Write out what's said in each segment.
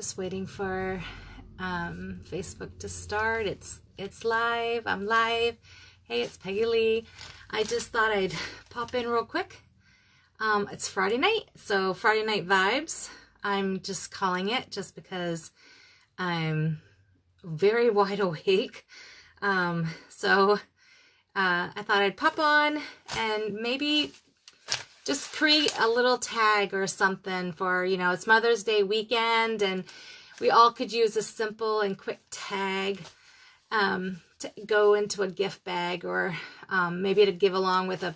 Just waiting for Facebook to start. It's live. I'm live. Hey, it's Peggy Lee. I just thought I'd pop in real quick. It's Friday night, so Friday night vibes. I'm just calling it just because I'm very wide awake. So I thought I'd pop on and maybe just create a little tag or something for, it's Mother's Day weekend and we all could use a simple and quick tag to go into a gift bag, or maybe to give along with a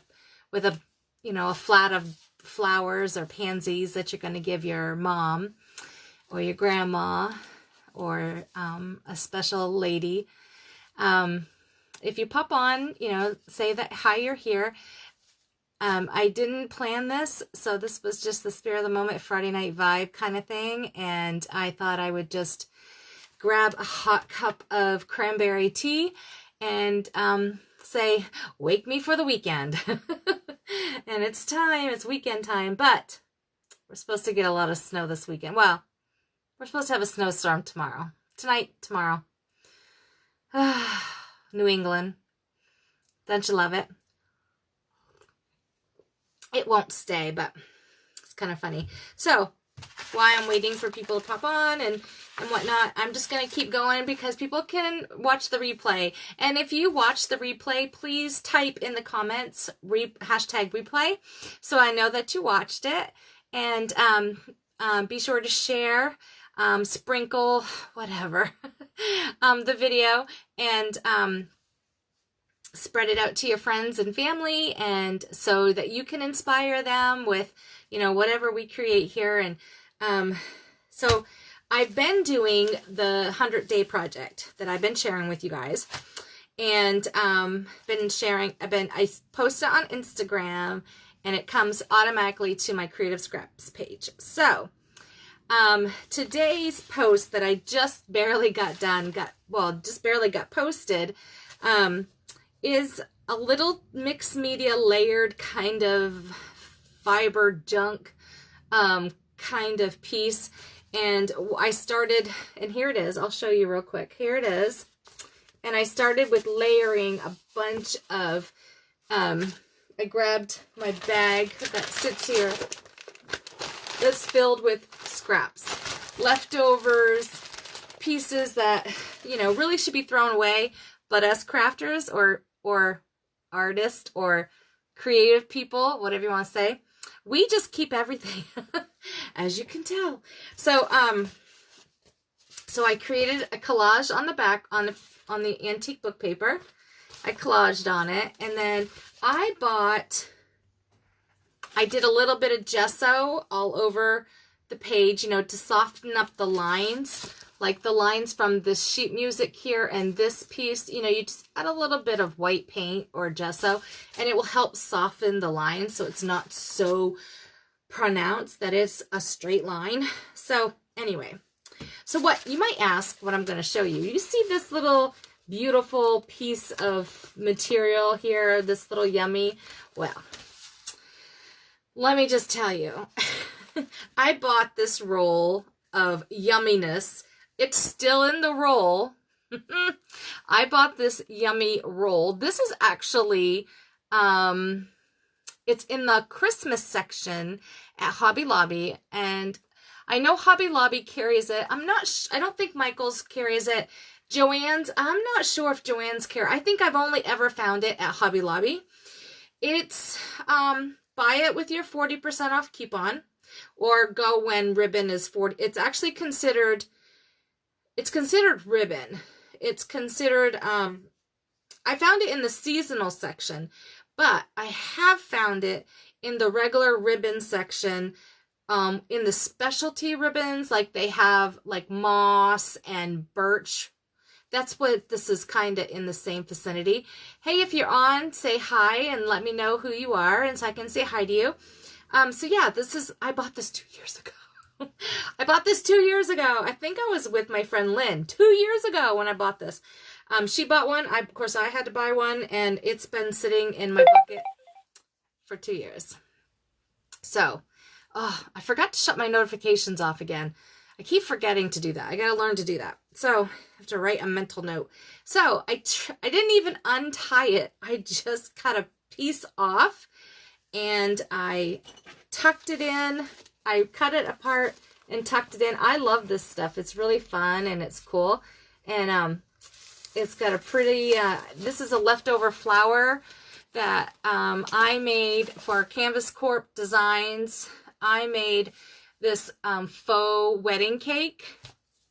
a flat of flowers or pansies that you're going to give your mom or your grandma or a special lady. If you pop on, say that hi, you're here. I didn't plan this, so this was just the spirit of the moment, Friday night vibe kind of thing, and I thought I would just grab a hot cup of cranberry tea and say, wake me for the weekend. And it's weekend time, but we're supposed to get a lot of snow this weekend. Well, we're supposed to have a snowstorm tomorrow. New England. Don't you love it? It won't stay, but it's kind of funny. So while I'm waiting for people to pop on and whatnot, I'm just going to keep going because people can watch the replay. And if you watch the replay, please type in the comments hashtag replay so I know that you watched it. And be sure to share, sprinkle, whatever, the video, and spread it out to your friends and family, and so that you can inspire them with, whatever we create here. And so I've been doing the 100-day project that I've been sharing with you guys, and I post it on Instagram, and it comes automatically to my Creative Scraps page. So today's post that I just barely got posted, is a little mixed media layered kind of fiber junk kind of piece. And I started, and here it is. I'll show you real quick. Here it is. And I started with layering a bunch of, I grabbed my bag that sits here that's filled with scraps, leftovers, pieces that, really should be thrown away. But as crafters or artists or creative people, whatever you want to say, we just keep everything, as you can tell. So so I created a collage on the back on the antique book paper. I collaged on it, and then I did a little bit of gesso all over the page, to soften up the lines. Like the lines from this sheet music here and this piece, you just add a little bit of white paint or gesso, and it will help soften the lines so it's not so pronounced that it's a straight line. So anyway, so what you might ask, what I'm going to show you, you see this little beautiful piece of material here, this little yummy. Well, let me just tell you, I bought this roll of yumminess. It's still in the roll. I bought this yummy roll. This is actually, it's in the Christmas section at Hobby Lobby. And I know Hobby Lobby carries it. I don't think Michael's carries it. Joann's, I'm not sure if Joann's I think I've only ever found it at Hobby Lobby. It's, buy it with your 40% off coupon, or go when ribbon is 40. It's actually considered ribbon. It's considered, I found it in the seasonal section, but I have found it in the regular ribbon section, in the specialty ribbons, like they have like moss and birch. That's what this is kind of in the same vicinity. Hey, if you're on, say hi and let me know who you are, and so I can say hi to you. So yeah, I bought this 2 years ago. I bought this 2 years ago. I think I was with my friend Lynn 2 years ago when I bought this. She bought one. Of course, I had to buy one, and it's been sitting in my bucket for 2 years. So, I forgot to shut my notifications off again. I keep forgetting to do that. I got to learn to do that. So I have to write a mental note. So I didn't even untie it. I just cut a piece off and I tucked it in. I cut it apart and tucked it in. I love this stuff. It's really fun and it's cool. And it's got a pretty, this is a leftover flower that I made for Canvas Corp Designs. I made this faux wedding cake,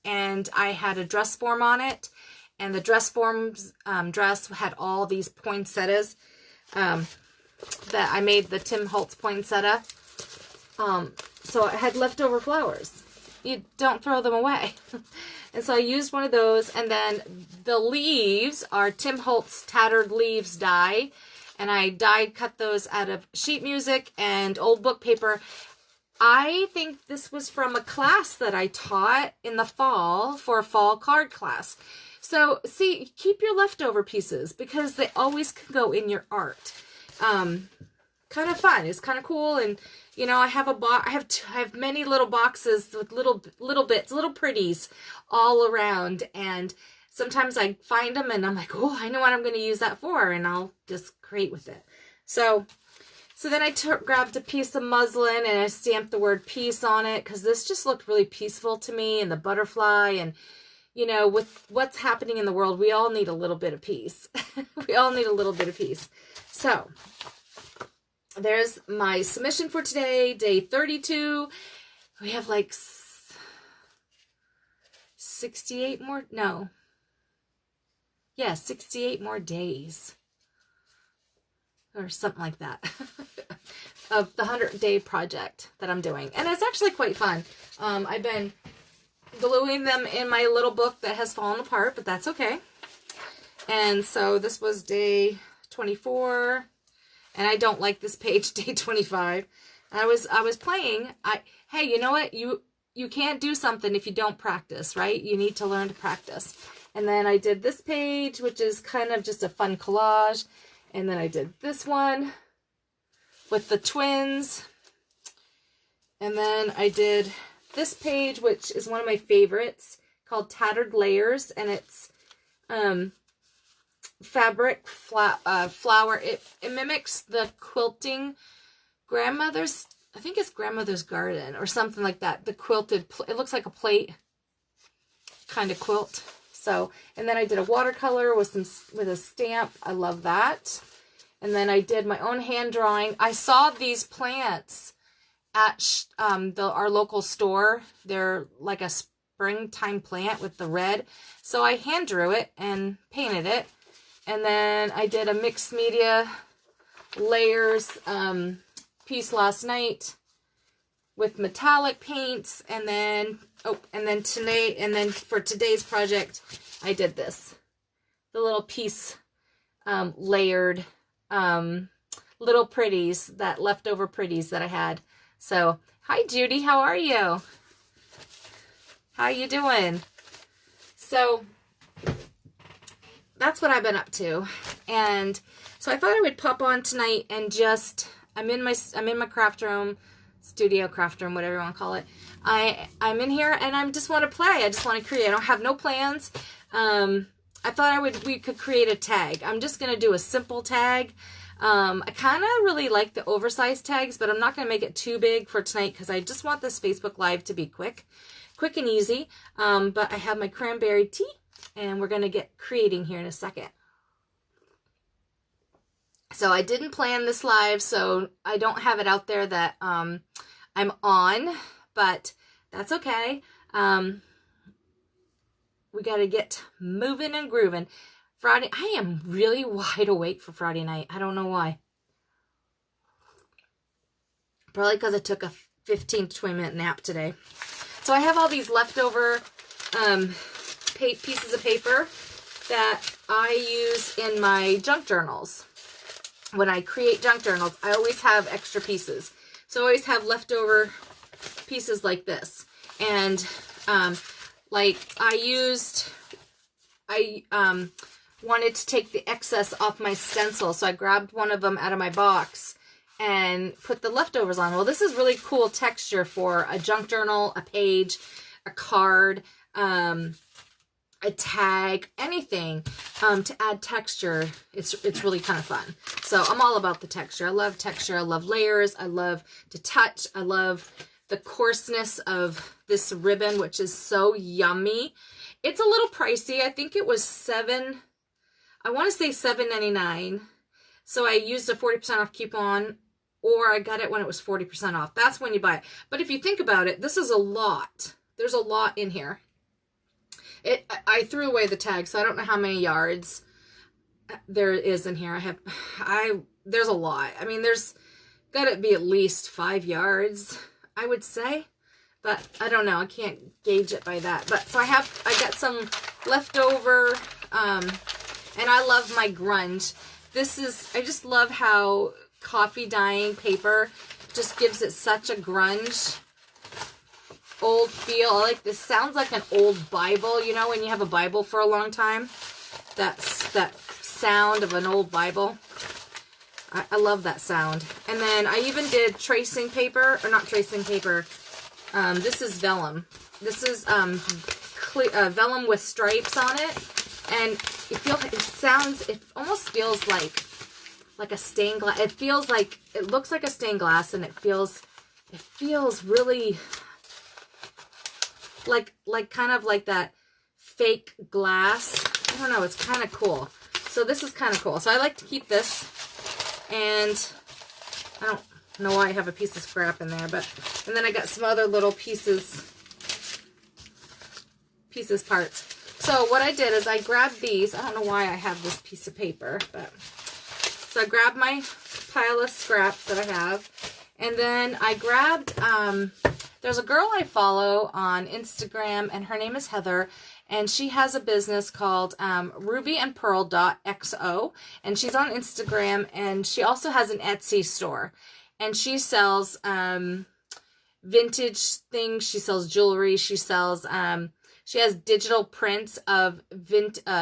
and I had a dress form on it, and the dress forms dress had all these poinsettias that I made the Tim Holtz poinsettia. So I had leftover flowers. You don't throw them away. And so I used one of those, and then the leaves are Tim Holtz Tattered Leaves die, and I cut those out of sheet music and old book paper. I think this was from a class that I taught in the fall for a fall card class. So see, keep your leftover pieces because they always can go in your art. Kind of fun. It's kind of cool. And you know, I have I have many little boxes with little bits, little pretties all around. And sometimes I find them and I'm like, oh, I know what I'm going to use that for. And I'll just create with it. So then I grabbed a piece of muslin and I stamped the word peace on it because this just looked really peaceful to me, and the butterfly. And, you know, with what's happening in the world, we all need a little bit of peace. We all need a little bit of peace. So there's my submission for today, day 32. We have like 68 more, no. Yeah, 68 more days. Or something like that. Of the 100-day project that I'm doing. And it's actually quite fun. I've been gluing them in my little book that has fallen apart, but that's okay. And so this was day 24. And I don't like this page, day 25. I was playing. Hey, you know what? You can't do something if you don't practice, right? You need to learn to practice. And then I did this page, which is kind of just a fun collage. And then I did this one with the twins. And then I did this page, which is one of my favorites, called Tattered Layers. And it's fabric flower. It mimics the quilting grandmother's, I think it's grandmother's garden or something like that. The quilted, it looks like a plate kind of quilt. So, and then I did a watercolor with a stamp. I love that. And then I did my own hand drawing. I saw these plants at our local store. They're like a springtime plant with the red. So I hand drew it and painted it. And then I did a mixed media layers piece last night with metallic paints. And then, today, and then for today's project, I did this. The little piece layered little pretties, that leftover pretties that I had. So, hi Judy, how are you? How you doing? So, that's what I've been up to. And so I thought I would pop on tonight and just, I'm in my craft room, studio craft room, whatever you want to call it. I'm in here and I just want to play. I just want to create. I don't have no plans. I thought we could create a tag. I'm just going to do a simple tag. I kind of really like the oversized tags, but I'm not going to make it too big for tonight because I just want this Facebook Live to be quick and easy. But I have my cranberry tea and we're going to get creating here in a second. So I didn't plan this live, so I don't have it out there that I'm on, but that's okay. We got to get moving and grooving. Friday, I am really wide awake for Friday night. I don't know why. Probably because I took a 15 to 20 minute nap today. So I have all these leftover pieces of paper that I use in my junk journals. When I create junk journals, I always have extra pieces. So I always have leftover pieces like this. And like I wanted to take the excess off my stencil. So I grabbed one of them out of my box and put the leftovers on. Well, this is really cool texture for a junk journal, a page. a card, a tag, anything to add texture. It's really kind of fun. So I'm all about the texture. I love texture. I love layers. I love to touch. I love the coarseness of this ribbon, which is so yummy. It's a little pricey. I think it was I want to say $7.99. So I used a 40% off coupon, or I got it when it was 40% off. That's when you buy it. But if you think about it, this is a lot. There's a lot in here. I threw away the tag, so I don't know how many yards there is in here. There's a lot. I mean, there's got to be at least 5 yards, I would say. But I don't know. I can't gauge it by that. But so I got some leftover, and I love my grunge. I just love how coffee dyeing paper just gives it such a grunge old feel. I like this. Sounds like an old Bible, you know, when you have a Bible for a long time. That sound of an old Bible. I love that sound. And then I even did tracing paper, or not tracing paper. This is vellum. This is vellum with stripes on it, and it almost feels like a stained glass. It looks like a stained glass, and it feels really like kind of like that fake glass. I don't know, it's kind of cool. So this is kind of cool. So I like to keep this, and I don't know why I have a piece of scrap in there, and then I got some other little parts. So what I did is I grabbed these. I don't know why I have this piece of paper, so I grabbed my pile of scraps that I have, and then I grabbed, there's a girl I follow on Instagram, and her name is Heather, and she has a business called rubyandpearl.xo, and she's on Instagram, and she also has an Etsy store, and she sells vintage things. She sells jewelry. She sells, she has digital prints of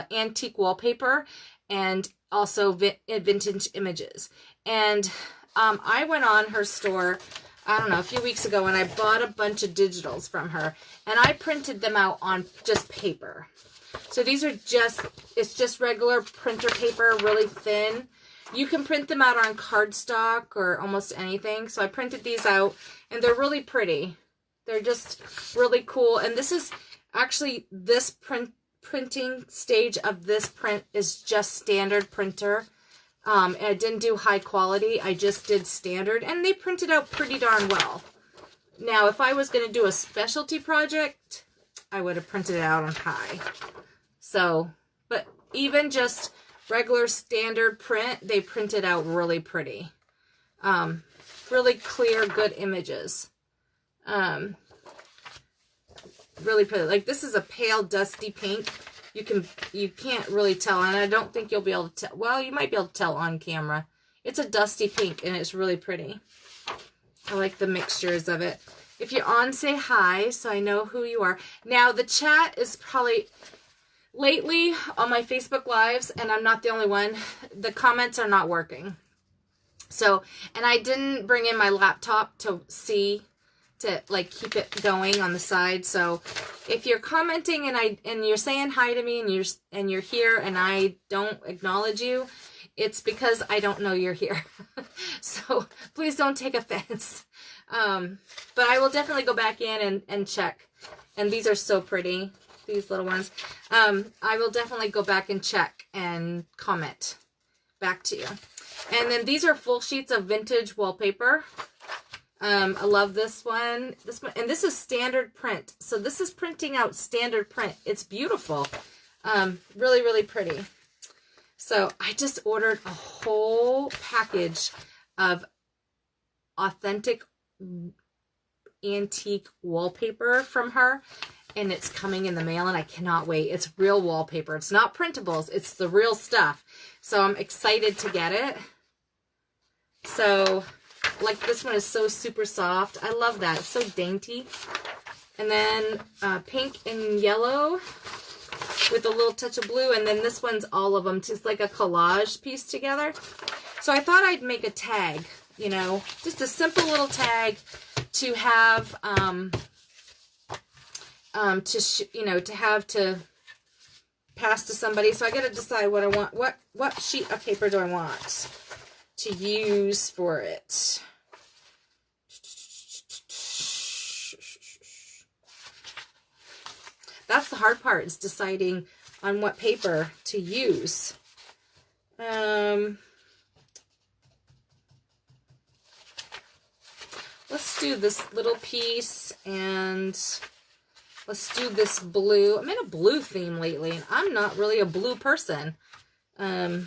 antique wallpaper, and also vintage images. And I went on her store, I don't know, a few weeks ago, and I bought a bunch of digitals from her, and I printed them out on just paper. So these are it's just regular printer paper, really thin. You can print them out on cardstock or almost anything. So I printed these out, and they're really pretty. They're just really cool. And this is actually, this printing stage of this print is just standard printer. And I didn't do high quality. I just did standard, and they printed out pretty darn well. Now, if I was going to do a specialty project, I would have printed it out on high. So, but even just regular standard print, they printed out really pretty. Really clear, good images. Really pretty. Like, this is a pale, dusty pink. You can't really tell, and I don't think you'll be able to tell. Well, you might be able to tell on camera. It's a dusty pink, and it's really pretty. I like the mixtures of it. If you're on, say hi, so I know who you are. Now, the chat is probably, lately on my Facebook Lives, and I'm not the only one, the comments are not working. So, and I didn't bring in my laptop to like keep it going on the side. So if you're commenting and you're saying hi to me, and you're here and I don't acknowledge you, it's because I don't know you're here. So please don't take offense. But I will definitely go back in and check. And these are so pretty, these little ones. I will definitely go back and check and comment back to you. And then these are full sheets of vintage wallpaper. I love this one. And this is standard print. So this is printing out standard print. It's beautiful. Really, really pretty. So I just ordered a whole package of authentic antique wallpaper from her. And it's coming in the mail, and I cannot wait. It's real wallpaper. It's not printables. It's the real stuff. So I'm excited to get it. So, like, this one is so super soft. I love that. It's so dainty. And then pink and yellow with a little touch of blue. And then this one's all of them, just like a collage piece together. So I thought I'd make a tag, you know, just a simple little tag to have to have to pass to somebody. So I got to decide what I want. What sheet of paper do I want to use for it? That's the hard part, is deciding on what paper to use. Let's do this little piece, and let's do this blue. I'm in a blue theme lately, and I'm not really a blue person. Yeah,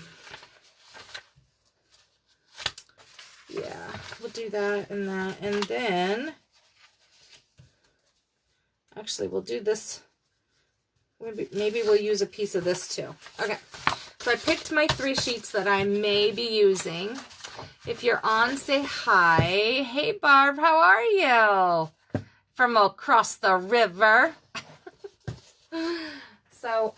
we'll do that and that. And then, actually, we'll do this. Maybe we'll use a piece of this too. Okay, so I picked my 3 sheets that I may be using. If you're on, say hi. Hey, Barb, how are you? From across the river. So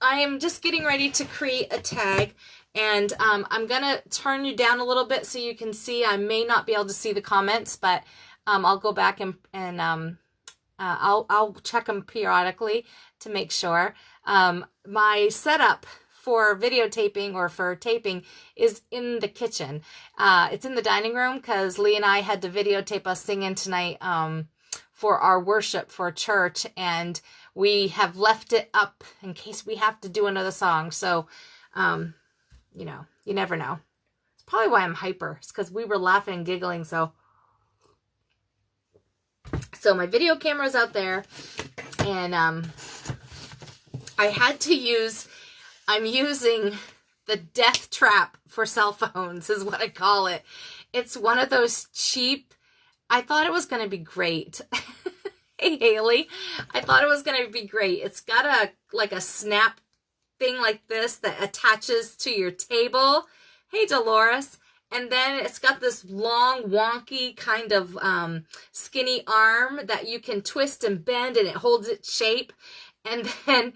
I am just getting ready to create a tag, and I'm going to turn you down a little bit so you can see. I may not be able to see the comments, but I'll go back and I'll check them periodically to make sure. My setup for videotaping or for taping is in the kitchen. It's in the dining room because Lee and I had to videotape us singing tonight for our worship for church, and we have left it up in case we have to do another song. So, you know, you never know. It's probably why I'm hyper. It's because we were laughing and giggling. So my video camera is out there, and I had to use, I'm using the death trap for cell phones is what I call it. It's one of those cheap, I thought it was going to be great. Hey, Haley, I thought it was going to be great. It's got like a snap thing like this that attaches to your table. Hey, Dolores. And then it's got this long, wonky kind of skinny arm that you can twist and bend, and it holds its shape. And then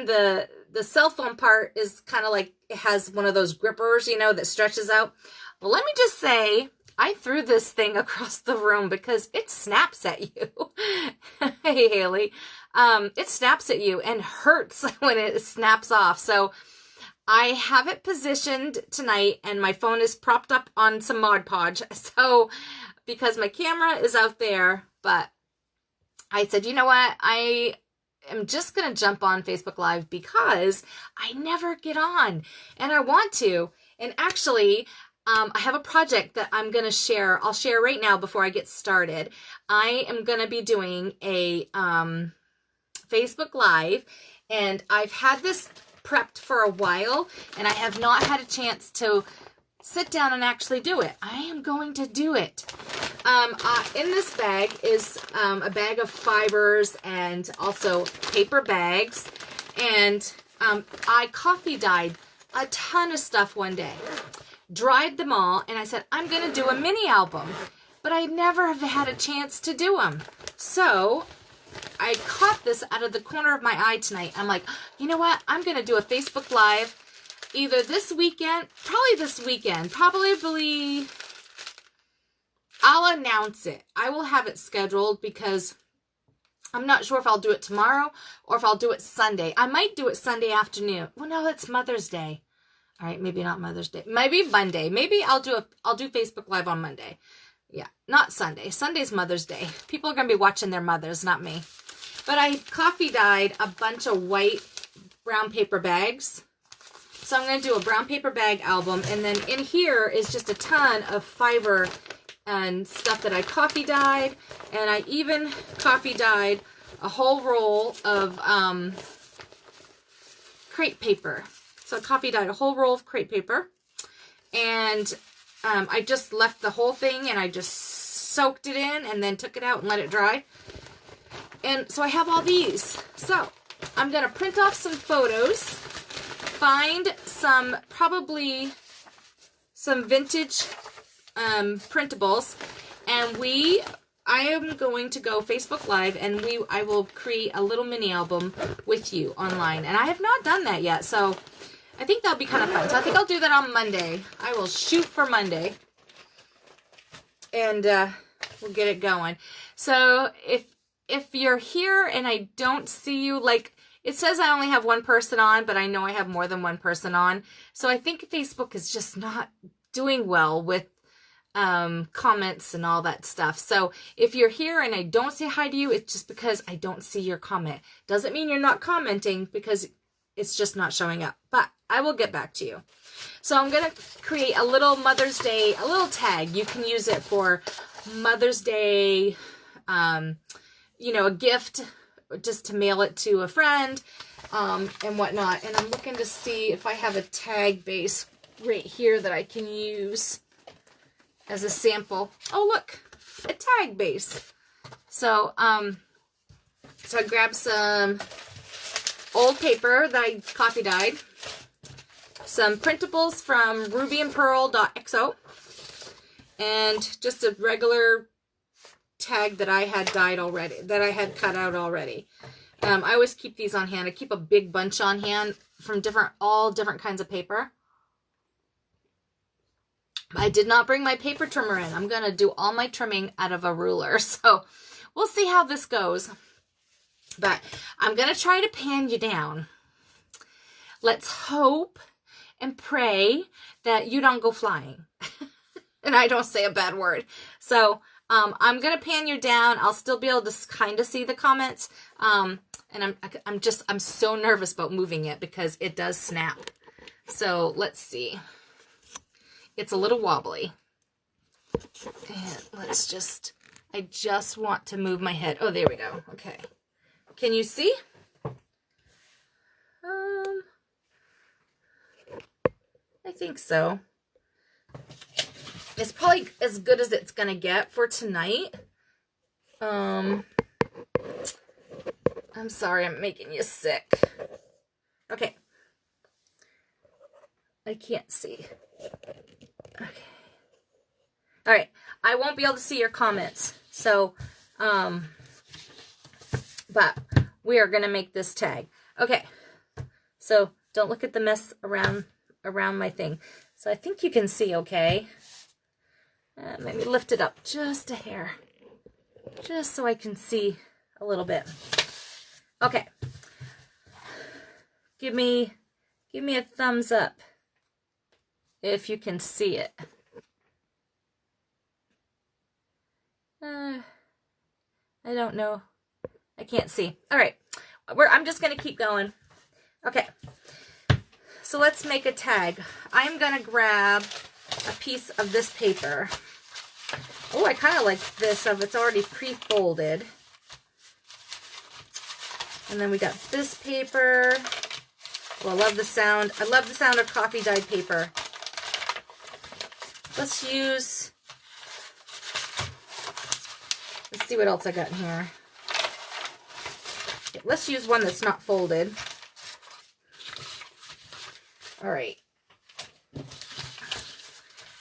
the cell phone part is kind of like, it has one of those grippers, you know, that stretches out. Well, let me just say, I threw this thing across the room because it snaps at you. Hey, Haley. It snaps at you and hurts when it snaps off. So I have it positioned tonight, and my phone is propped up on some Mod Podge. So, because my camera is out there, but I said, you know what? I am just going to jump on Facebook Live because I never get on, and I want to. And actually, I have a project that I'm going to share. I'll share right now before I get started. I am going to be doing a Facebook Live, and I've had this prepped for a while, and I have not had a chance to sit down and actually do it. I am going to do it. In this bag is a bag of fibers and also paper bags, and I coffee dyed a ton of stuff one day, dried them all, and I said, I'm going to do a mini album, but I never have had a chance to do them. So I caught this out of the corner of my eye tonight. I'm like, you know what? I'm going to do a Facebook Live either this weekend, probably this weekend, probably I'll announce it. I will have it scheduled because I'm not sure if I'll do it tomorrow or if I'll do it Sunday. I might do it Sunday afternoon. Well, no, it's Mother's Day. All right, maybe not Mother's Day. Maybe Monday. Maybe I'll do Facebook Live on Monday. Yeah, not Sunday. Sunday's Mother's Day. People are going to be watching their mothers, not me. But I coffee dyed a bunch of white brown paper bags. So I'm going to do a brown paper bag album. And then in here is just a ton of fiber and stuff that I coffee dyed. And I even coffee dyed a whole roll of crepe paper. So I coffee dyed a whole roll of crepe paper. And I just left the whole thing, and I just soaked it in and then took it out and let it dry. And so I have all these. So I'm going to print off some photos, find some, probably some vintage printables, and I am going to go Facebook Live, and I will create a little mini album with you online. And I have not done that yet, so I think that'll be kind of fun. So I think I'll do that on Monday. I will shoot for Monday, and we'll get it going. So if if you're here and I don't see you, like it says I only have one person on, but I know I have more than one person on. So I think Facebook is just not doing well with comments and all that stuff. So if you're here and I don't say hi to you, it's just because I don't see your comment. Doesn't mean you're not commenting, because it's just not showing up, but I will get back to you. So I'm going to create a little Mother's Day, a little tag. You can use it for Mother's Day, you know, a gift, just to mail it to a friend, and whatnot. And I'm looking to see if I have a tag base right here that I can use as a sample. Oh, look, a tag base. So, so I grabbed some old paper that I copy dyed, some printables from rubyandpearl.xo, and just a regular tag that I had dyed already, that I had cut out already. I always keep these on hand. I keep a big bunch on hand from all different kinds of paper. I did not bring my paper trimmer in. I'm going to do all my trimming out of a ruler. So we'll see how this goes. But I'm going to try to pan you down. Let's hope and pray that you don't go flying. And I don't say a bad word. So I'm going to pan you down. I'll still be able to kind of see the comments. And I'm so nervous about moving it because it does snap. So let's see. It's a little wobbly. And let's just, I just want to move my head. Oh, there we go. Okay. Can you see? I think so. It's probably as good as it's going to get for tonight. I'm sorry, I'm making you sick. Okay. I can't see. Okay. All right. I won't be able to see your comments. So, but we are going to make this tag. Okay. So don't look at the mess around my thing. So I think you can see okay. Let me lift it up just a hair, just so I can see a little bit. Okay. Give me a thumbs up if you can see it. I don't know. I can't see. All right. I'm just going to keep going. Okay. So let's make a tag. I'm going to grab a piece of this paper. Oh, I kind of like this of it's already pre-folded. And then we got this paper. Oh, I love the sound. I love the sound of coffee dyed paper. Let's see what else I got in here. Okay, let's use one that's not folded. All right.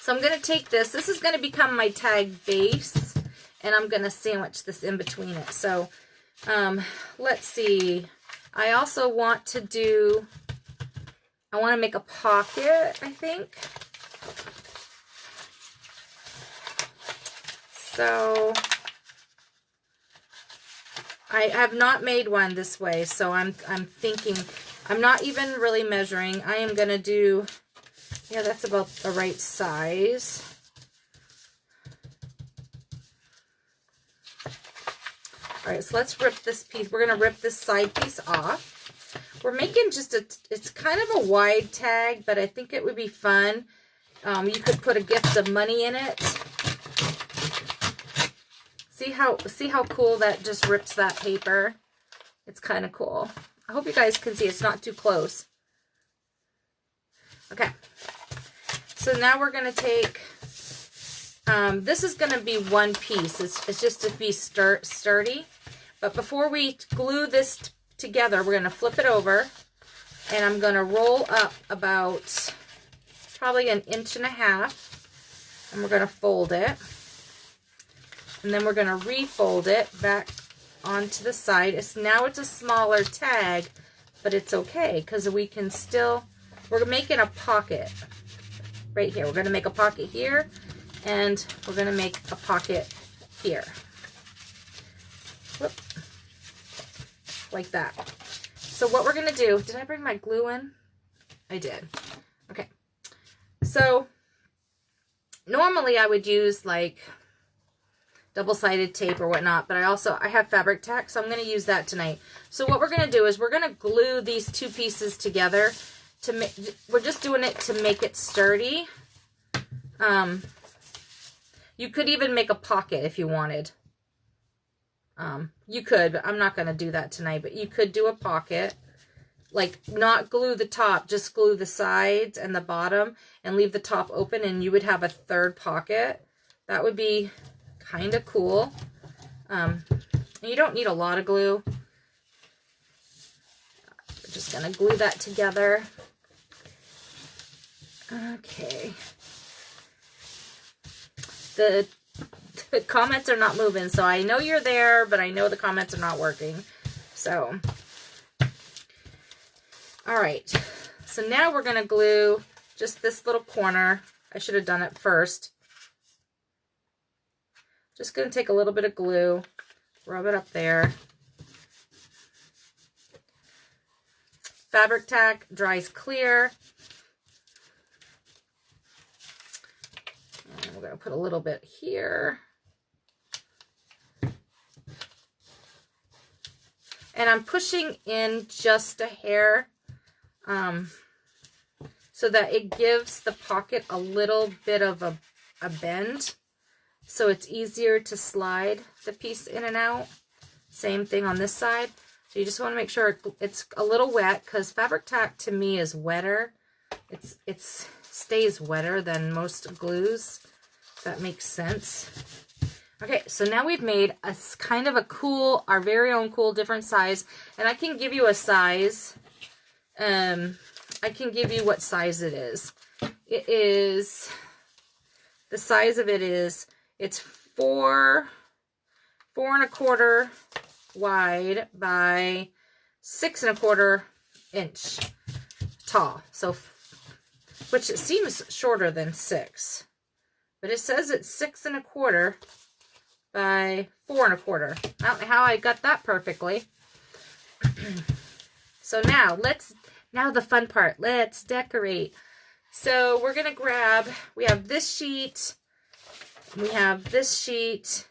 So I'm going to take this. This is going to become my tag base, and I'm going to sandwich this in between it. So let's see. I also want to make a pocket, I think. So I have not made one this way, so I'm thinking, I'm not even really measuring. I am going to do, yeah, that's about the right size. All right, so let's rip this piece. We're going to rip this side piece off. We're making just it's kind of a wide tag, but I think it would be fun. You could put a gift of money in it. See how cool that just rips that paper? It's kind of cool. I hope you guys can see. It's not too close. Okay. So now we're going to take, this is going to be one piece. It's just to be sturdy. But before we glue this together, we're going to flip it over. And I'm going to roll up about probably 1.5 inches. And we're going to fold it. And then we're going to refold it back onto the side. Now it's a smaller tag, but it's okay because we can still, we're making a pocket right here. We're going to make a pocket here, and we're going to make a pocket here. Whoop. like that. So what we're going to do, did I bring my glue in? I did. Okay. So normally I would use like double-sided tape or whatnot, but I have fabric tack, so I'm going to use that tonight. So what we're going to do is we're going to glue these two pieces together to make, we're just doing it to make it sturdy. You could even make a pocket if you wanted. You could, but I'm not going to do that tonight, but you could do a pocket. Like, not glue the top, just glue the sides and the bottom and leave the top open, and you would have a third pocket. That would be kind of cool. You don't need a lot of glue. We're just going to glue that together. Okay. The comments are not moving, so I know you're there, but I know the comments are not working. So, all right. So now we're going to glue just this little corner. I should have done it first. Just going to take a little bit of glue, rub it up there. Fabric tack dries clear. And we're going to put a little bit here. And I'm pushing in just a hair so that it gives the pocket a little bit of a bend. So it's easier to slide the piece in and out. Same thing on this side. So you just want to make sure it's a little wet, because fabric tack to me is wetter. It stays wetter than most glues. If that makes sense. Okay, so now we've made a kind of a cool, our very own cool different size. And I can give you a size. I can give you what size it is. It is, the size of it is, it's 4 1/4 wide by 6 1/4 inch tall. So, which it seems shorter than 6, but it says it's 6 1/4 by 4 1/4. I don't know how I got that perfectly. So now the fun part. Let's decorate. So we're gonna grab. We have this sheet. We have this sheet,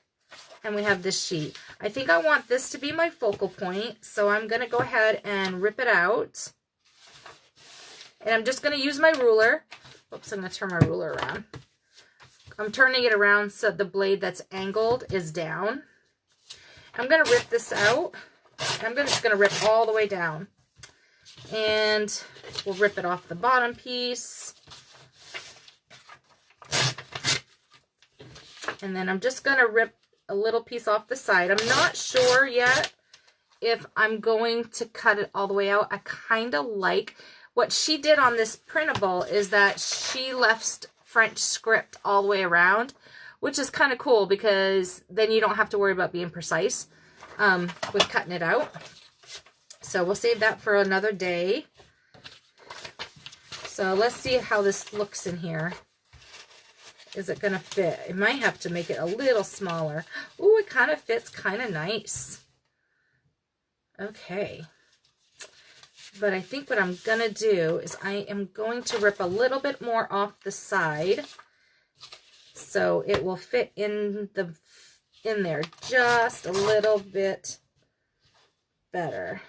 and we have this sheet. I think I want this to be my focal point, so I'm going to go ahead and rip it out. And I'm just going to use my ruler. Oops, I'm going to turn my ruler around. I'm turning it around so the blade that's angled is down. I'm going to rip this out. I'm just going to rip all the way down. And we'll rip it off the bottom piece. And then I'm just going to rip a little piece off the side. I'm not sure yet if I'm going to cut it all the way out. I kind of like what she did on this printable is that she left French script all the way around, which is kind of cool because then you don't have to worry about being precise with cutting it out. So we'll save that for another day. So let's see how this looks in here. Is it going to fit? I might have to make it a little smaller. Ooh, it kind of fits kind of nice. Okay. But I think what I'm going to do is I am going to rip a little bit more off the side so it will fit in there just a little bit better.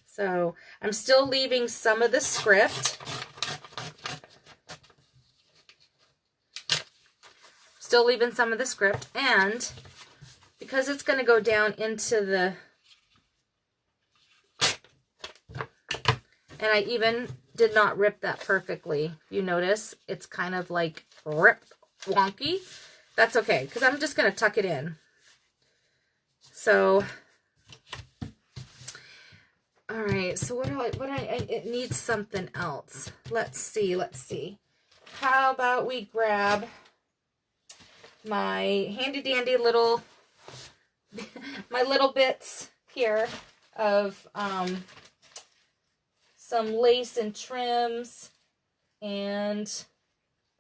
So I'm still leaving some of the script. Still leaving some of the script, and because it's going to go down into the, and I even did not rip that perfectly. You notice it's kind of like ripped wonky. That's okay, because I'm just going to tuck it in. So, all right, so it needs something else. Let's see. How about we grab my handy dandy little, my little bits here of some lace and trims, and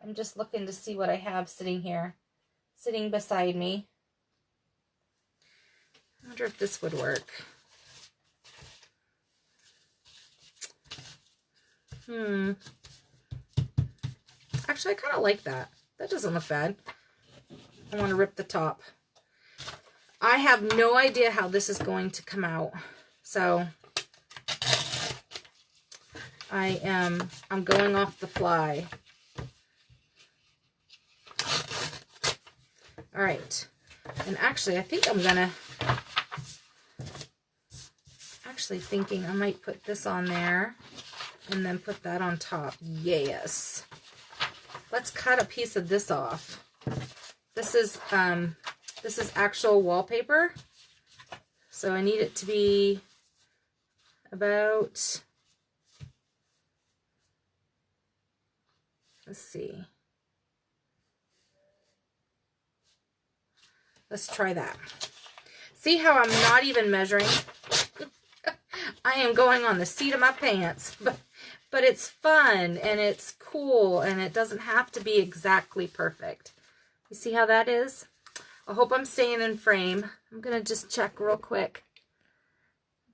I'm just looking to see what I have sitting here, sitting beside me. I wonder if this would work. Actually, I kind of like that. That doesn't look bad. I want to rip the top. I have no idea how this is going to come out. So I'm going off the fly. All right. And actually, I think I'm gonna, thinking I might put this on there and then put that on top. Yes. Let's cut a piece of this off. This is actual wallpaper. So I need it to be about, let's see. Let's try that. See how I'm not even measuring? I am going on the seat of my pants, but it's fun and it's cool and it doesn't have to be exactly perfect. You see how that is? I hope I'm staying in frame. I'm going to just check real quick.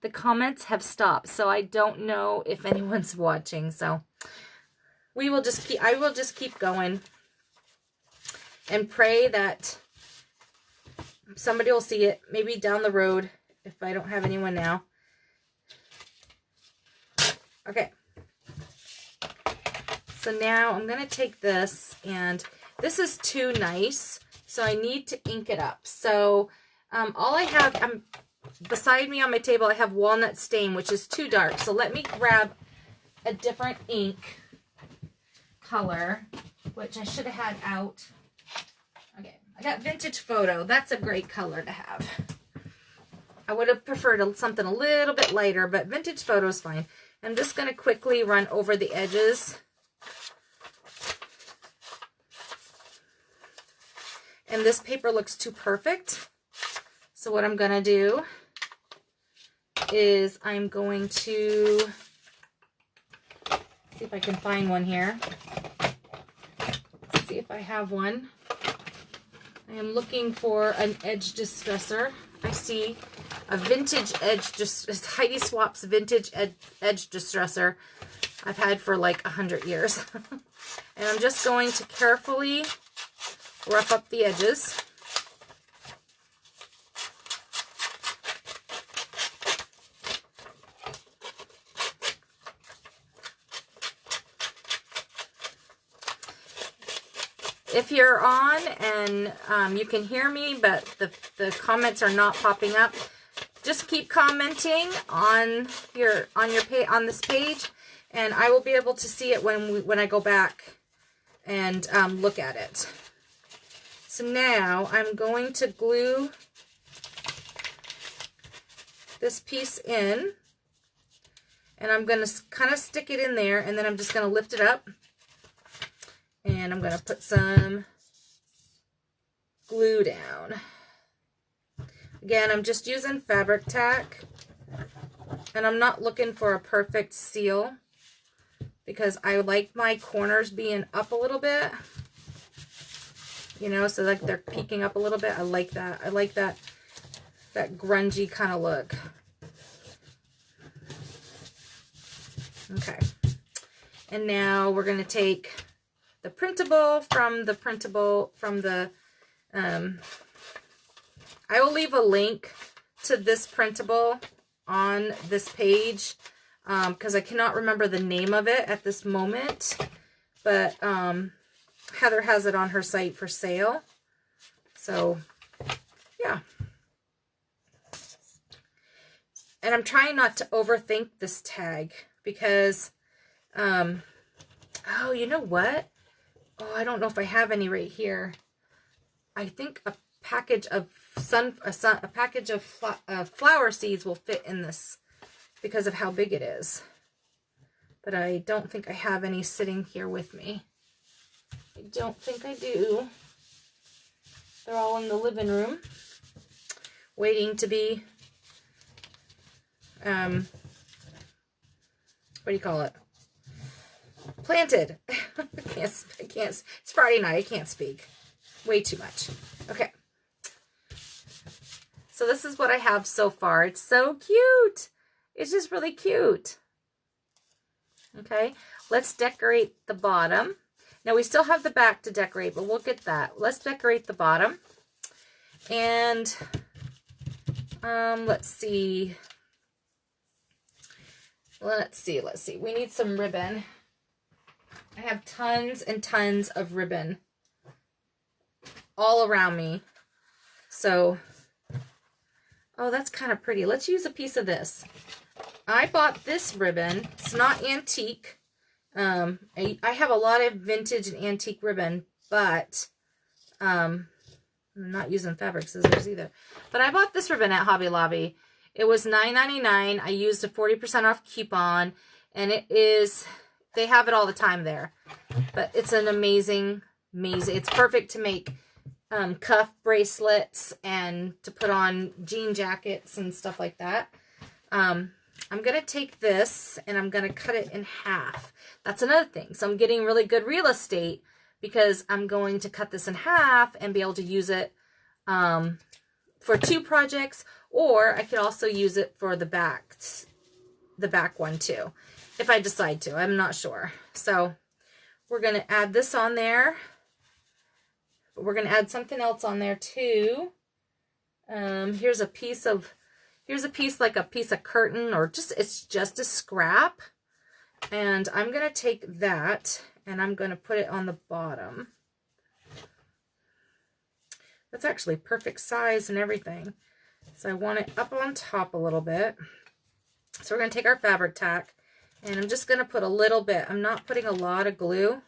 The comments have stopped, so I don't know if anyone's watching. So I will just keep going and pray that somebody will see it, maybe down the road if I don't have anyone now. Okay. So now I'm going to take this, and this is too nice, so I need to ink it up. So all I have, beside me on my table, I have walnut stain, which is too dark. So let me grab a different ink color, which I should have had out. Okay, I got Vintage Photo. That's a great color to have. I would have preferred something a little bit lighter, but Vintage Photo is fine. I'm just going to quickly run over the edges. And this paper looks too perfect. So what I'm going to do is I'm going to see if I can find one here. Let's see if I have one. I am looking for an edge distressor. I see a vintage edge, it's Heidi Swap's vintage edge distressor I've had for like 100 years. And I'm just going to carefully rough up the edges. If you're on and you can hear me, but the comments are not popping up, just keep commenting on this page, and I will be able to see it when I go back and look at it. So now I'm going to glue this piece in, and I'm going to kind of stick it in there, and then I'm just going to lift it up. And I'm going to put some glue down. Again, I'm just using fabric tack. And I'm not looking for a perfect seal, because I like my corners being up a little bit. You know, so like they're peeking up a little bit. I like that. I like that grungy kind of look. Okay. And now we're going to take the printable from the I will leave a link to this printable on this page because I cannot remember the name of it at this moment, but Heather has it on her site for sale. So yeah, and I'm trying not to overthink this tag because oh, you know what? Oh, I don't know if I have any right here. I think a package of flower seeds will fit in this because of how big it is. But I don't think I have any sitting here with me. I don't think I do. They're all in the living room, waiting to be, what do you call it? Planted. I can't, it's Friday night, I can't speak. Way too much. Okay. So this is what I have so far. It's so cute. It's just really cute. Okay, let's decorate the bottom. Now we still have the back to decorate, but we'll get that. Let's decorate the bottom. And let's see. Let's see. We need some ribbon. I have tons and tons of ribbon all around me. So, oh, that's kind of pretty. Let's use a piece of this. I bought this ribbon. It's not antique. I have a lot of vintage and antique ribbon, but I'm not using fabric scissors either. But I bought this ribbon at Hobby Lobby. It was $9.99. I used a 40% off coupon, and it is, they have it all the time there. But it's an amazing, it's perfect to make cuff bracelets and to put on jean jackets and stuff like that. I'm going to take this and I'm going to cut it in half. That's another thing. So I'm getting really good real estate because I'm going to cut this in half and be able to use it for 2 projects, or I could also use it for the back one too, if I decide to. I'm not sure. So we're going to add this on there. But we're going to add something else on there too. Here's a piece like a piece of curtain, or it's just a scrap. And I'm going to take that and I'm going to put it on the bottom. That's actually perfect size and everything. So I want it up on top a little bit. So we're going to take our fabric tack and I'm just going to put a little bit. I'm not putting a lot of glue.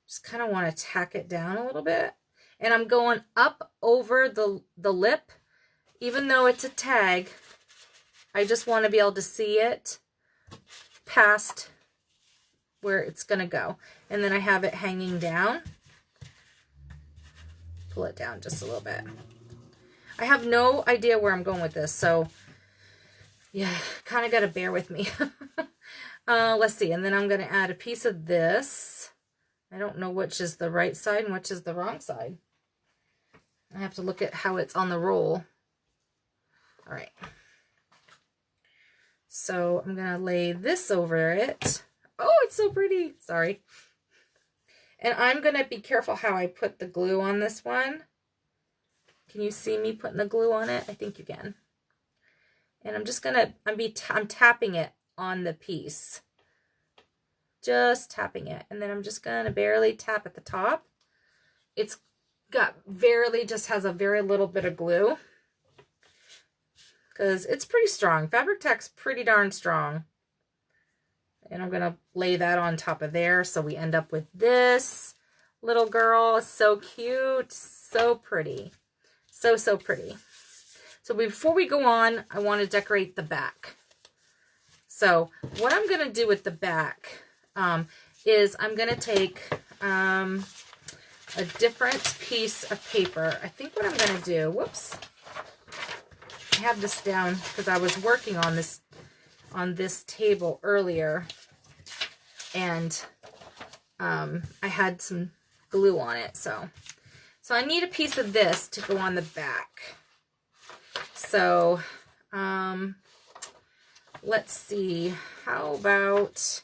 Just kind of want to tack it down a little bit. And I'm going up over the lip. Even though it's a tag, I just want to be able to see it past where it's going to go. And then I have it hanging down. Pull it down just a little bit. I have no idea where I'm going with this, so yeah, kind of got to bear with me. Let's see, and then I'm going to add a piece of this. I don't know which is the right side and which is the wrong side. I have to look at how it's on the roll. All right. So I'm going to lay this over it. Oh, it's so pretty. Sorry. And I'm going to be careful how I put the glue on this one. Can you see me putting the glue on it? I think you can. And I'm just going to, I'm tapping it on the piece. Just tapping it. And then I'm just going to barely tap at the top. It's got just has a very little bit of glue. Because it's pretty strong. Fabric tack's pretty darn strong. And I'm going to lay that on top of there. So we end up with this little girl. It's so cute. So pretty. So, so pretty. So before we go on, I want to decorate the back. So what I'm going to do with the back is I'm going to take a different piece of paper. I think what I'm going to do, whoops. I have this down because I was working on this table earlier, and I had some glue on it, so I need a piece of this to go on the back. So let's see, how about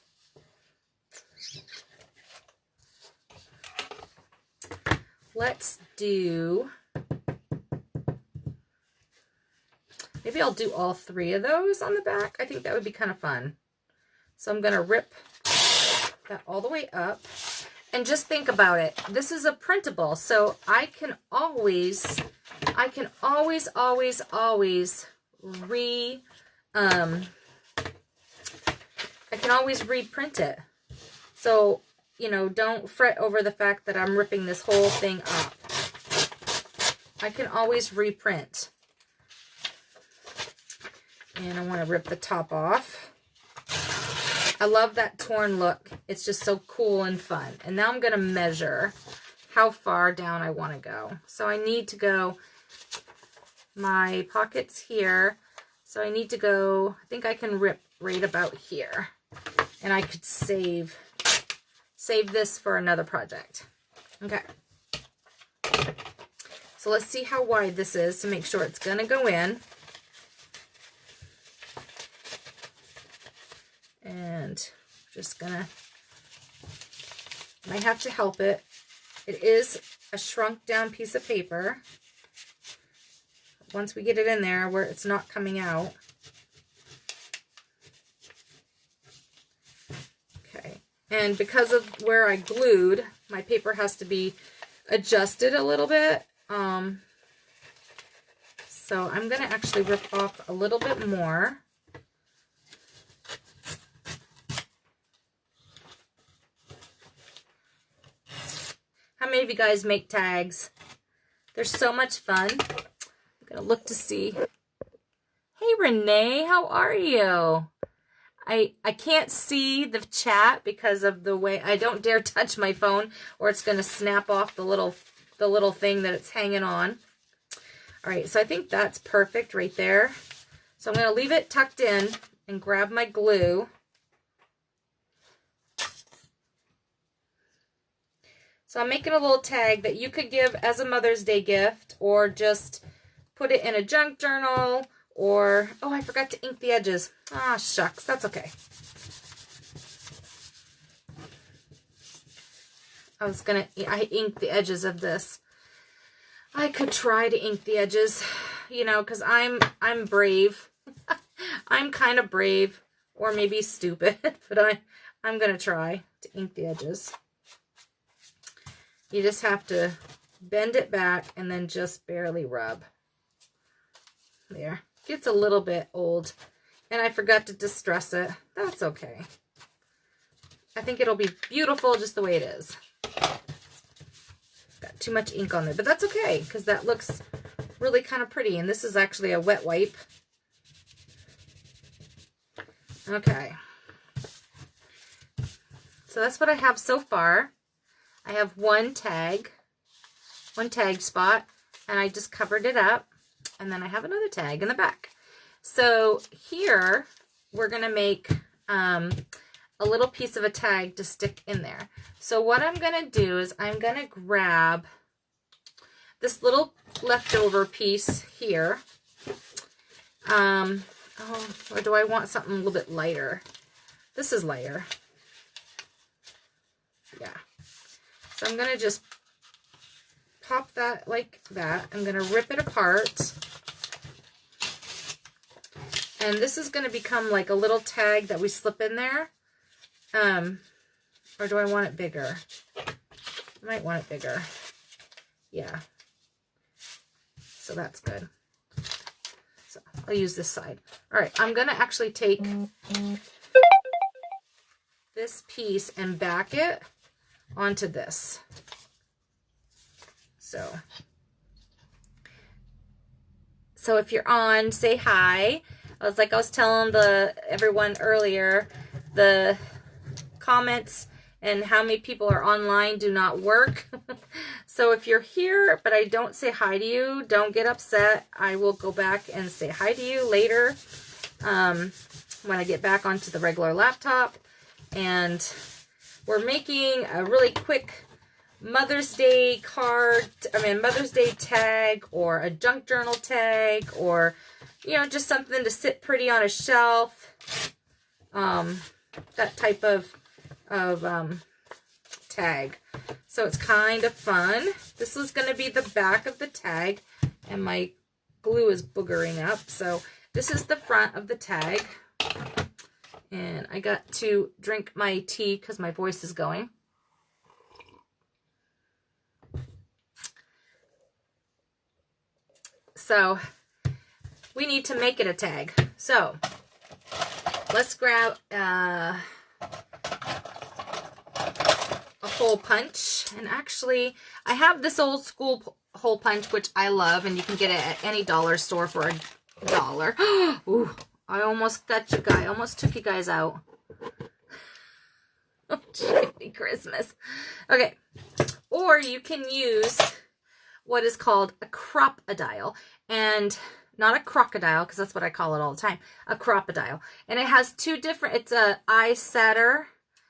let's do, maybe I'll do all 3 of those on the back. I think that would be kind of fun. So I'm going to rip that all the way up. And just think about it. This is a printable, so I can always reprint it. So, you know, don't fret over the fact that I'm ripping this whole thing up. I can always reprint. And I want to rip the top off. I love that torn look. It's just so cool and fun. And now I'm going to measure how far down I want to go. So I need to go, my pocket's here. So I need to go, I think I can rip right about here. And I could save this for another project. Okay. So let's see how wide this is to make sure it's going to go in. And just gonna, I have to help it. It is a shrunk down piece of paper. Once we get it in there where it's not coming out. Okay, and because of where I glued, my paper has to be adjusted a little bit. So I'm gonna actually rip off a little bit more. How many of you guys make tags? They're so much fun. I'm gonna look to see. Hey Renee, how are you? I can't see the chat because of the way I don't dare touch my phone or it's gonna snap off the little thing that it's hanging on. All right, so I think that's perfect right there. So I'm gonna leave it tucked in and grab my glue. So I'm making a little tag that you could give as a Mother's Day gift or just put it in a junk journal or, oh, I forgot to ink the edges. Ah, shucks, that's okay. I inked the edges of this. I could try to ink the edges, you know, because I'm brave. I'm kind of brave or maybe stupid, but I'm going to try to ink the edges. You just have to bend it back and then just barely rub. There. Gets a little bit old. And I forgot to distress it. That's okay. I think it'll be beautiful just the way it is. Got too much ink on there. But that's okay, because that looks really kind of pretty. And this is actually a wet wipe. Okay. So that's what I have so far. I have one tag spot, and I just covered it up, and then I have another tag in the back. So here, we're going to make a little piece of a tag to stick in there. So what I'm going to do is I'm going to grab this little leftover piece here. Oh, or do I want something a little bit lighter? This is lighter. Yeah. So I'm going to just pop that like that. I'm going to rip it apart. And this is going to become like a little tag that we slip in there. Or do I want it bigger? I might want it bigger. Yeah. So that's good. So I'll use this side. All right, I'm going to actually take this piece and back it onto this. So if you're on, say hi. I was telling everyone earlier, the comments and how many people are online do not work. So if you're here but I don't say hi to you, don't get upset. I will go back and say hi to you later when I get back onto the regular laptop. And we're making a really quick Mother's Day card, Mother's Day tag, or a junk journal tag, or, you know, just something to sit pretty on a shelf. That type of tag. So it's kind of fun. This is going to be the back of the tag, and my glue is boogering up. So this is the front of the tag. And I got to drink my tea because my voice is going. So we need to make it a tag. So let's grab a hole punch. And actually, I have this old school hole punch, which I love, and you can get it at any dollar store for $1. Ooh, I almost got you guys. Almost took you guys out. Oh, Merry Christmas. Okay. Or you can use what is called a crocodile, and not a crocodile, because that's what I call it all the time, a crocodile. And it has two different, it's a eye setter,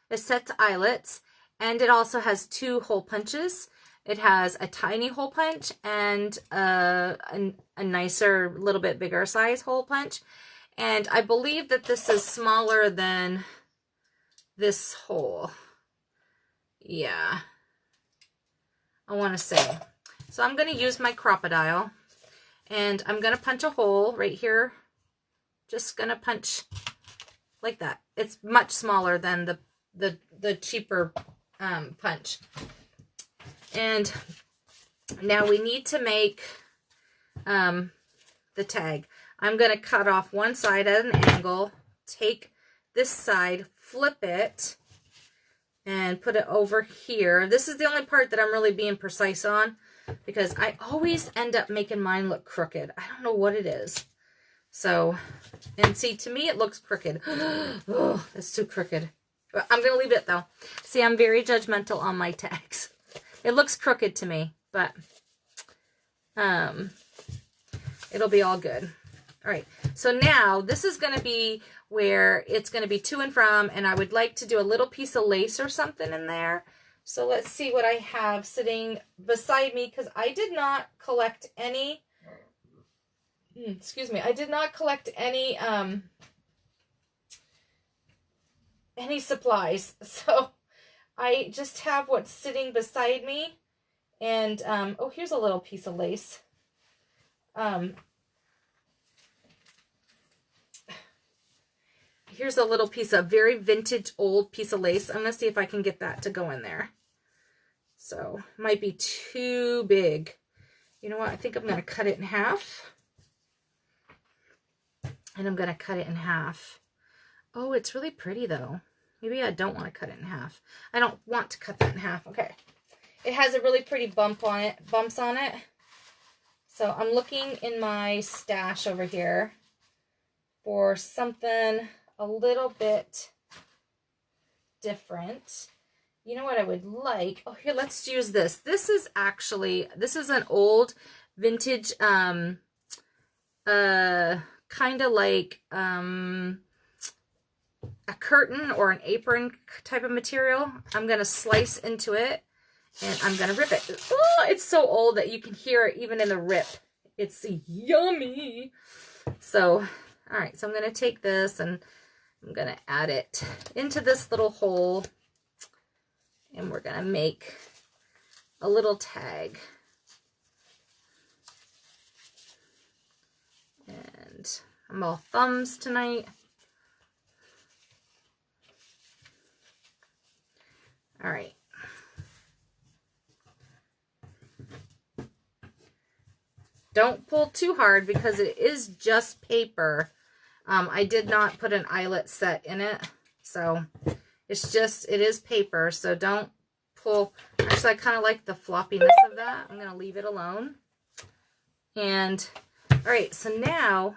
it sets eyelets, and it also has two hole punches. It has a tiny hole punch and a nicer, little bit bigger size hole punch. And I believe that this is smaller than this hole. Yeah, I want to say. So I'm going to use my crocodile, and I'm going to punch a hole right here. Just going to punch like that. It's much smaller than the cheaper punch. And now we need to make the tag. I'm going to cut off one side at an angle, take this side, flip it, and put it over here. This is the only part that I'm really being precise on, because I always end up making mine look crooked. I don't know what it is. So, and see, to me it looks crooked. Oh, it's too crooked. I'm going to leave it though. See, I'm very judgmental on my tags. It looks crooked to me, but it'll be all good. All right, so now this is going to be where it's going to be to and from, and I would like to do a little piece of lace or something in there. So let's see what I have sitting beside me, because I did not collect any, excuse me, I did not collect any supplies. So I just have what's sitting beside me. And, oh, here's a little piece of lace. Here's a little piece of very vintage old piece of lace. I'm going to see if I can get that to go in there. So, might be too big. You know what? I think I'm going to cut it in half. And I'm going to cut it in half. Oh, it's really pretty though. Maybe I don't want to cut it in half. I don't want to cut that in half. Okay. It has a really pretty bumps on it. So I'm looking in my stash over here for something a little bit different. You know what I would like? Oh, here, let's use this. This is an old vintage, kind of like, a curtain or an apron type of material. I'm going to slice into it and I'm going to rip it. Oh, it's so old that you can hear it even in the rip. It's yummy. So, all right, so I'm going to take this and I'm going to add it into this little hole, and we're going to make a little tag. And I'm all thumbs tonight. All right. Don't pull too hard because it is just paper. I did not put an eyelet set in it, so it is paper, so don't pull. Actually, I kind of like the floppiness of that. I'm going to leave it alone. And, all right, so now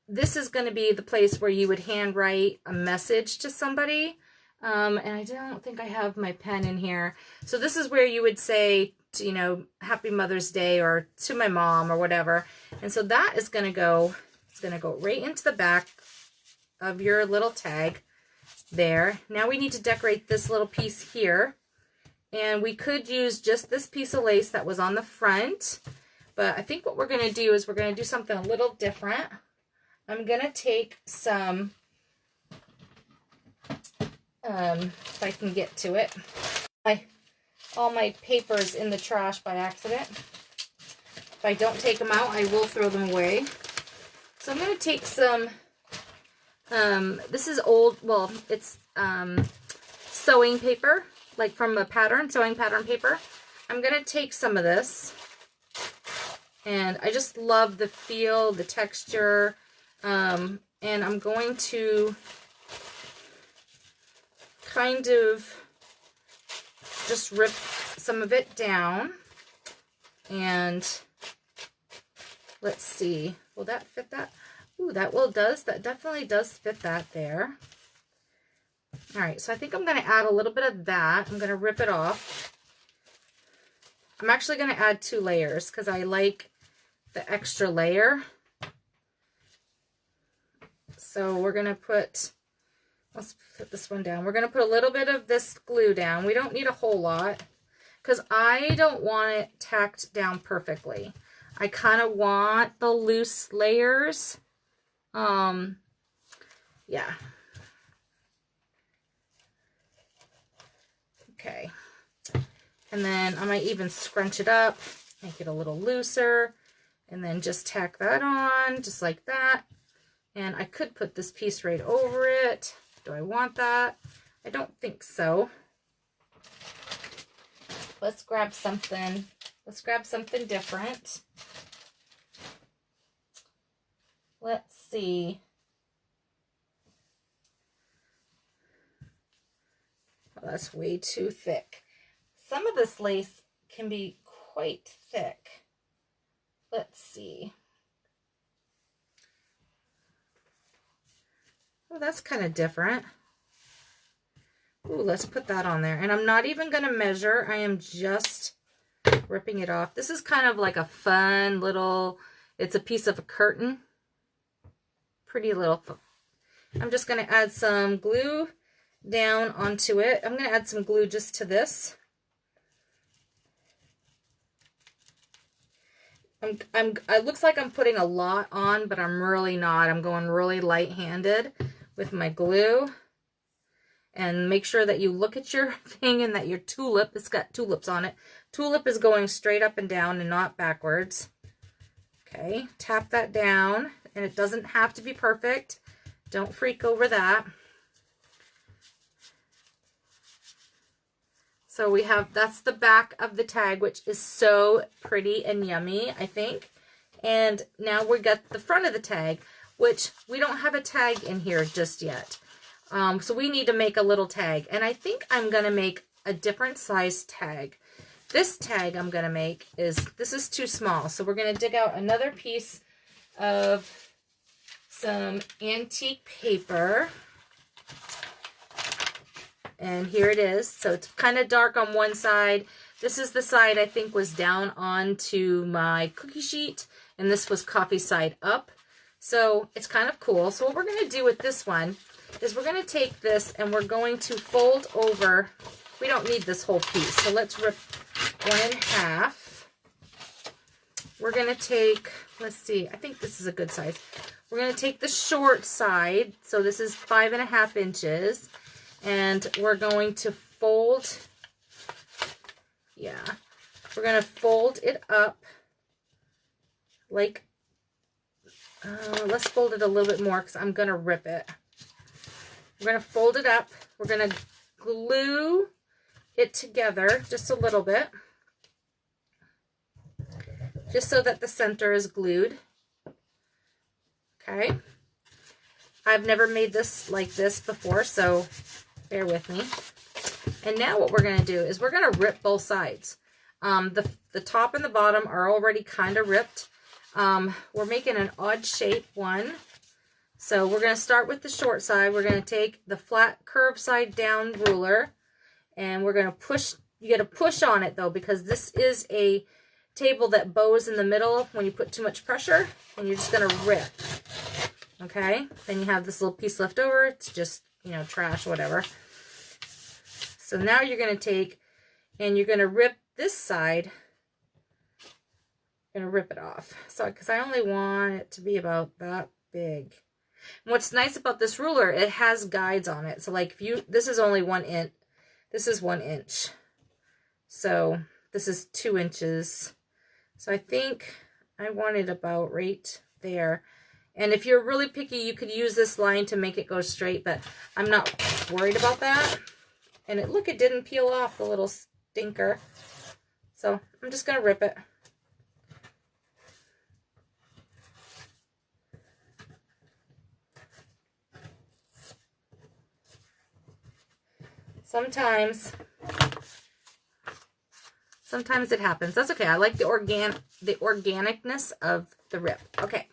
this is going to be the place where you would handwrite a message to somebody. And I don't think I have my pen in here. So this is where you would say, you know, Happy Mother's Day, or to my mom, or whatever. And so that is going to go, it's going to go right into the back of your little tag there. Now we need to decorate this little piece here. And we could use just this piece of lace that was on the front. But I think what we're going to do is we're going to do something a little different. I'm going to take some, if I can get to it, all my papers in the trash by accident. If I don't take them out, I will throw them away. So I'm going to take some, this is old, well, it's sewing paper, like from a pattern, sewing pattern paper. I'm going to take some of this, and I just love the feel, the texture, and I'm going to kind of just rip some of it down, and let's see, will that fit that? Ooh, that definitely does fit that there. All right, so I think I'm going to add a little bit of that. I'm going to rip it off. I'm actually going to add 2 layers because I like the extra layer. So we're going to put, let's put this one down. We're going to put a little bit of this glue down. We don't need a whole lot. because I don't want it tacked down perfectly. I kind of want the loose layers. Yeah. Okay. And then I might even scrunch it up, make it a little looser, and then just tack that on, just like that. And I could put this piece right over it. Do I want that? I don't think so. Let's grab something. Let's grab something different. Let's see. Oh, that's way too thick. Some of this lace can be quite thick. Let's see. Oh, that's kind of different. Ooh, let's put that on there. And I'm not even going to measure. I am just ripping it off. This is kind of like a fun little, it's a piece of a curtain. Pretty little. I'm just going to add some glue down onto it. I'm going to add some glue just to this. It looks like I'm putting a lot on, but I'm really not. I'm going really light-handed with my glue. And make sure that you look at your thing and that your tulip, it's got tulips on it. Tulip is going straight up and down and not backwards. Okay, tap that down. And it doesn't have to be perfect. Don't freak over that. So we have, that's the back of the tag, which is so pretty and yummy, I think. And now we got the front of the tag, which we don't have a tag in here just yet. So we need to make a little tag. And I think I'm going to make a different size tag. This tag I'm going to make is, this is too small. So we're going to dig out another piece of some antique paper. And here it is. So it's kind of dark on one side. This is the side I think was down onto my cookie sheet. And this was coffee side up. So it's kind of cool. So what we're going to do with this one is we're going to take this and we're going to fold over. We don't need this whole piece. So let's rip one in half. We're going to take, let's see, I think this is a good size. We're going to take the short side. So this is 5.5 inches. And we're going to fold, yeah, we're going to fold it up like, let's fold it a little bit more because I'm going to rip it. We're going to fold it up. We're going to glue it together just a little bit, just so that the center is glued. Okay. I've never made this like this before, so bear with me. And now what we're going to do is we're going to rip both sides. The top and the bottom are already kind of ripped. We're making an odd shape one. So we're going to start with the short side. We're going to take the flat curved side down ruler and we're going to push. You got to push on it though, because this is a table that bows in the middle when you put too much pressure, and you're just going to rip. Okay. Then you have this little piece left over. It's just, you know, trash, whatever. So now you're going to take and you're going to rip this side. I'm going to rip it off. So, because I only want it to be about that big. And what's nice about this ruler, it has guides on it. So like if you, this is only 1 inch. This is 1 inch. So this is 2 inches. So I think I want it about right there. And if you're really picky, you could use this line to make it go straight, but I'm not worried about that. And it, look, it didn't peel off the little stinker. So I'm just going to rip it. Sometimes it happens. That's okay. I like the organicness of the rip. Okay.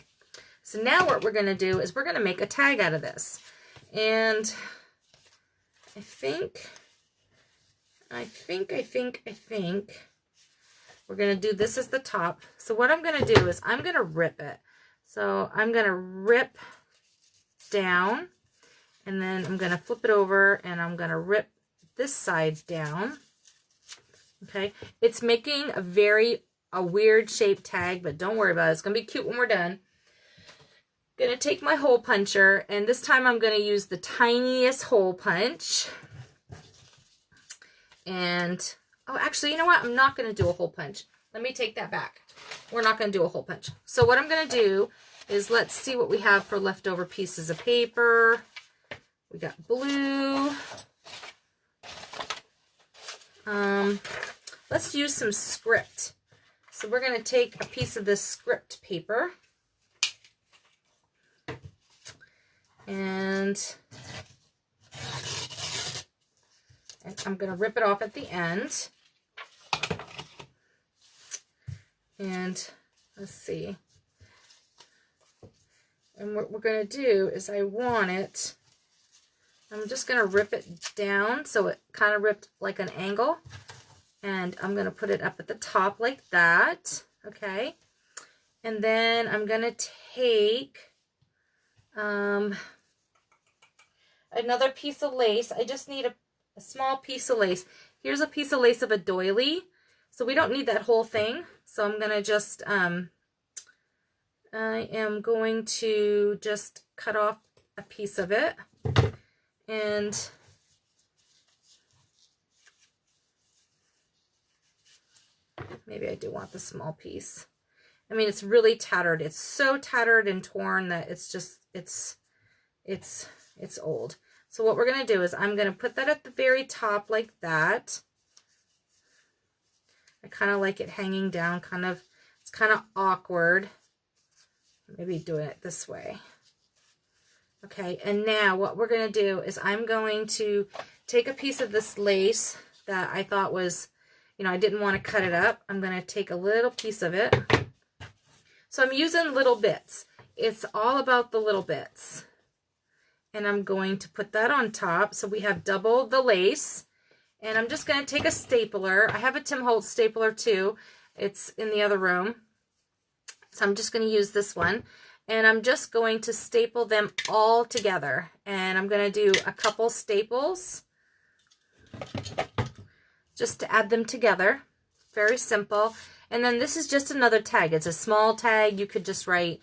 So now what we're going to do is we're going to make a tag out of this. And I think we're going to do this as the top. So what I'm going to do is I'm going to rip it. So I'm going to rip down and then I'm going to flip it over and I'm going to rip this side down. Okay, it's making a weird shaped tag, but don't worry about it. It's gonna be cute when we're done. Gonna take my hole puncher, and this time I'm gonna use the tiniest hole punch. And, oh, actually, you know what? I'm not gonna do a hole punch. Let me take that back. We're not gonna do a hole punch. So what I'm gonna do is, let's see what we have for leftover pieces of paper. We got blue. Let's use some script. So we're gonna take a piece of this script paper. And I'm going to rip it off at the end. And let's see. And what we're going to do is I'm just going to rip it down so it kind of ripped like an angle. And I'm going to put it up at the top like that. Okay. And then I'm going to take another piece of lace. I just need a small piece of lace. Here's a piece of lace of a doily. So we don't need that whole thing. So I'm going to just, I am going to just cut off a piece of it. And maybe I do want the small piece. I mean, it's really tattered. It's so tattered and torn that it's just, it's old. So what we're going to do is I'm going to put that at the very top like that. I kind of like it hanging down, it's kind of awkward. Maybe doing it this way. Okay, and now what we're going to do is I'm going to take a piece of this lace that I thought was, I didn't want to cut it up. I'm going to take a little piece of it. So I'm using little bits. It's all about the little bits. And I'm going to put that on top. So we have double the lace. And I'm just going to take a stapler. I have a Tim Holtz stapler too. It's in the other room. So I'm just going to use this one. And I'm just going to staple them all together. And I'm going to do a couple staples just to add them together. Very simple. And then this is just another tag. It's a small tag. You could just write,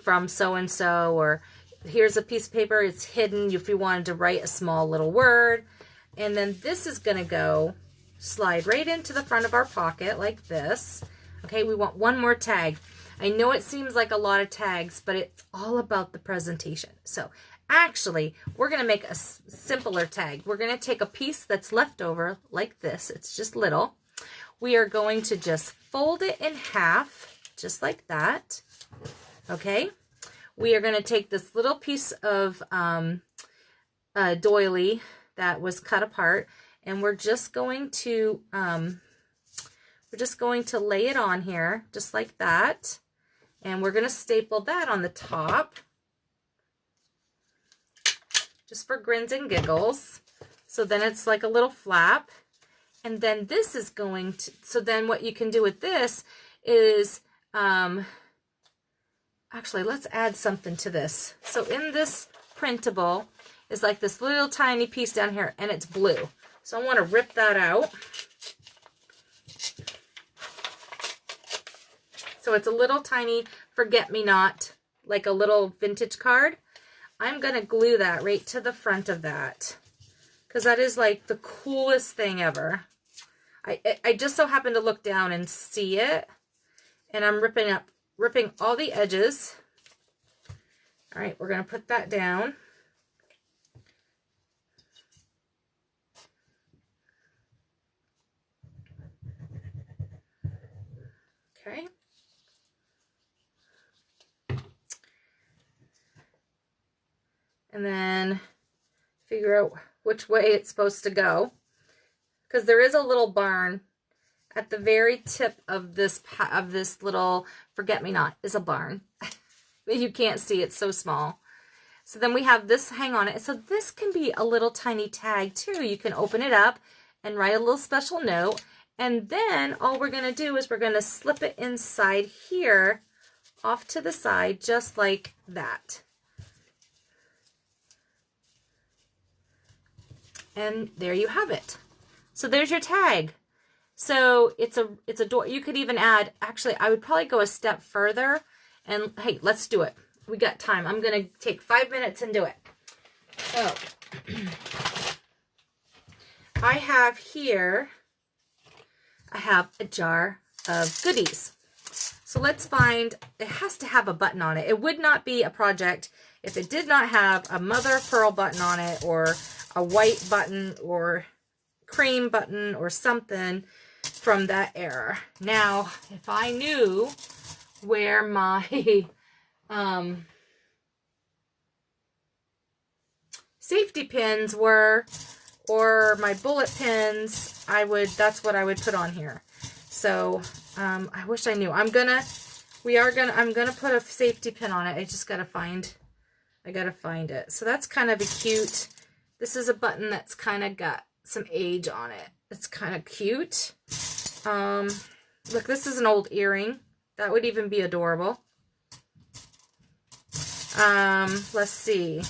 from so-and-so, or here's a piece of paper. It's hidden if you wanted to write a small little word. And then this is going to slide right into the front of our pocket like this. Okay, we want one more tag. I know it seems like a lot of tags, but it's all about the presentation. So actually, we're going to make a simpler tag. We're going to take a piece that's left over like this. It's just little. We are going to just fold it in half, just like that. Okay. We are going to take this little piece of doily that was cut apart, and we're just going to lay it on here, just like that. And we're going to staple that on the top, just for grins and giggles. So then it's like a little flap. And then this is going to, so then what you can do with this is, actually, let's add something to this. So in this printable is like this little tiny piece down here, and it's blue. So I want to rip that out. So it's a little tiny forget-me-not, like a little vintage card. I'm going to glue that right to the front of that, because that is like the coolest thing ever. I just so happened to look down and see it, and I'm ripping all the edges. All right, we're going to put that down. Okay. And then figure out which way it's supposed to go, because there is a little barn at the very tip of this little forget-me-not is a barn. You can't see, it's so small. So then we have this hang on it. So this can be a little tiny tag too. You can open it up and write a little special note. And then all we're going to do is we're going to slip it inside here off to the side, just like that. And there you have it. So there's your tag. So it's a door. You could even add, actually, I would probably go a step further. And hey, let's do it. We got time. I'm going to take 5 minutes and do it. So I have here, I have a jar of goodies. So let's find, it has to have a button on it. It would not be a project if it did not have a mother of pearl button on it, or a white button, or cream button, or something from that era. Now, if I knew where my safety pins were, or my bullet pins, that's what I would put on here. So I wish I knew. I'm gonna put a safety pin on it. I gotta find it. So that's kind of a cute, this is a button that's kind of got some age on it. It's kind of cute. Look, this is an old earring. That would even be adorable. Let's see.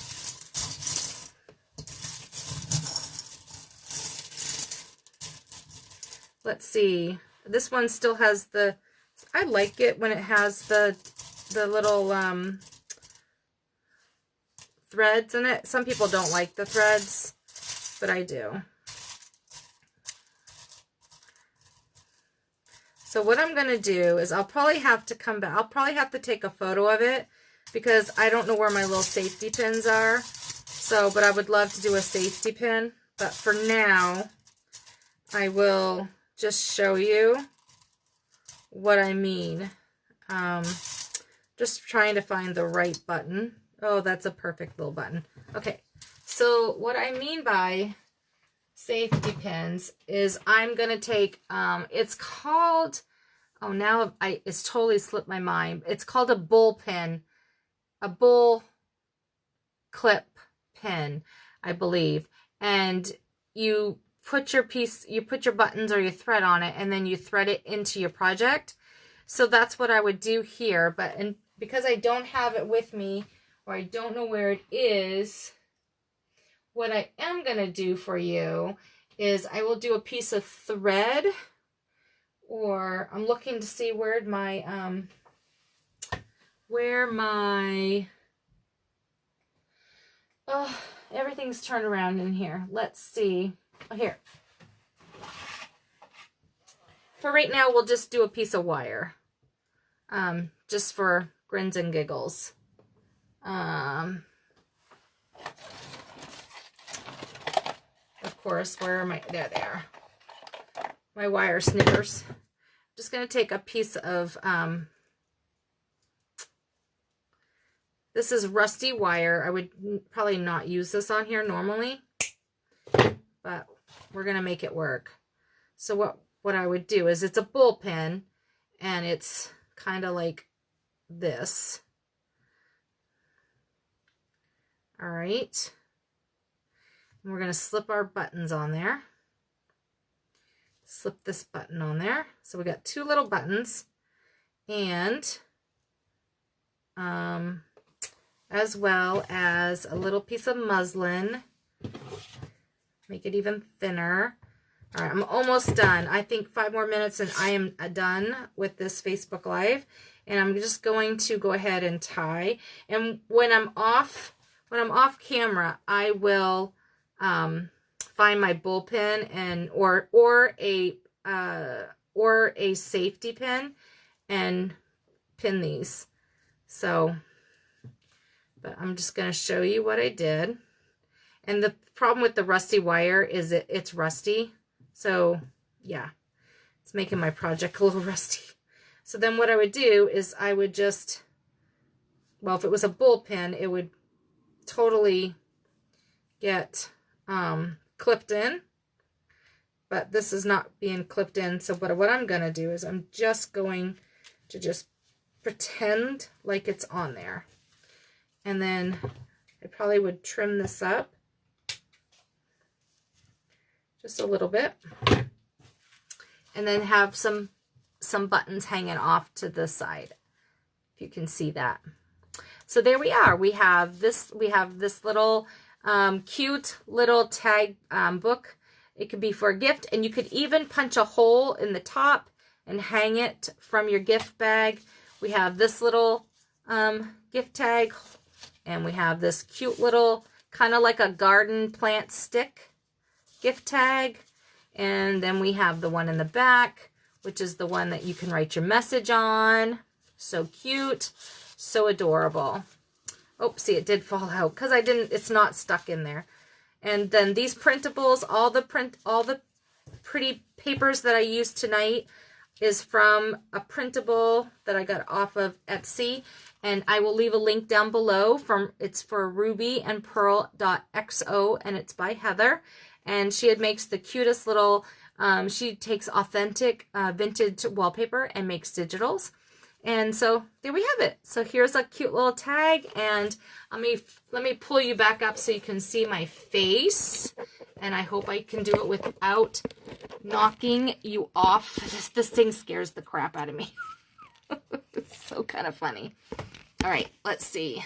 Let's see. This one still has I like it when it has the little threads in it. Some people don't like the threads, but I do. So what I'm going to do is I'll probably have to come back. I'll probably have to take a photo of it because I don't know where my little safety pins are. So, but I would love to do a safety pin. But for now, I will just show you what I mean. Just trying to find the right button. Oh, that's a perfect little button. Okay, so what I mean by safety pins is I'm going to take, it's called, oh, now it's totally slipped my mind. It's called a bull pin, a bull clip pin, I believe. And you put your buttons or your thread on it, and then you thread it into your project. So that's what I would do here. But because I don't have it with me, or I don't know where it is, what I am going to do for you is I will do a piece of thread, or I'm looking to see where oh, everything's turned around in here. Let's see. Oh, here. For right now, we'll just do a piece of wire. Just for grins and giggles. Of course, where am I? There they are. My wire snippers. I'm just going to take a piece of, this is rusty wire. I would probably not use this on here normally, but we're going to make it work. So what I would do is, it's a bull pin, and it's kind of like this. All right. And we're going to slip our buttons on there. Slip this button on there. So we got two little buttons, and as well as a little piece of muslin. Make it even thinner. All right, I'm almost done. I think 5 more minutes and I am done with this Facebook Live. And I'm just going to go ahead and tie. And when I'm off camera, I will find my bull pin and or a safety pin and pin these. So, but I'm just going to show you what I did. And the problem with the rusty wire is it's rusty. So yeah, it's making my project a little rusty. So then what I would do is I would just, well, if it was a bull pin, it would totally get clipped in. But this is not being clipped in. So what I'm going to do is I'm just going to just pretend like it's on there. And then I probably would trim this up just a little bit, and then have some buttons hanging off to the side, if you can see that. So there we are. We have this little cute little tag book. It could be for a gift, and you could even punch a hole in the top and hang it from your gift bag. We have this little gift tag, and we have this cute little, kind of like a garden plant stick gift tag. And then we have the one in the back, which is the one that you can write your message on. So cute, so adorable. Oh, see, it did fall out because it's not stuck in there. And then these printables, all the pretty papers that I used tonight is from a printable that I got off of Etsy. And I will leave a link down below. It's for rubyandpearl.xo, and it's by Heather. And she makes the cutest little, she takes authentic vintage wallpaper and makes digitals. And so there we have it. So here's a cute little tag, and let me pull you back up so you can see my face. And I hope I can do it without knocking you off. This thing scares the crap out of me. It's so kind of funny. All right, let's see.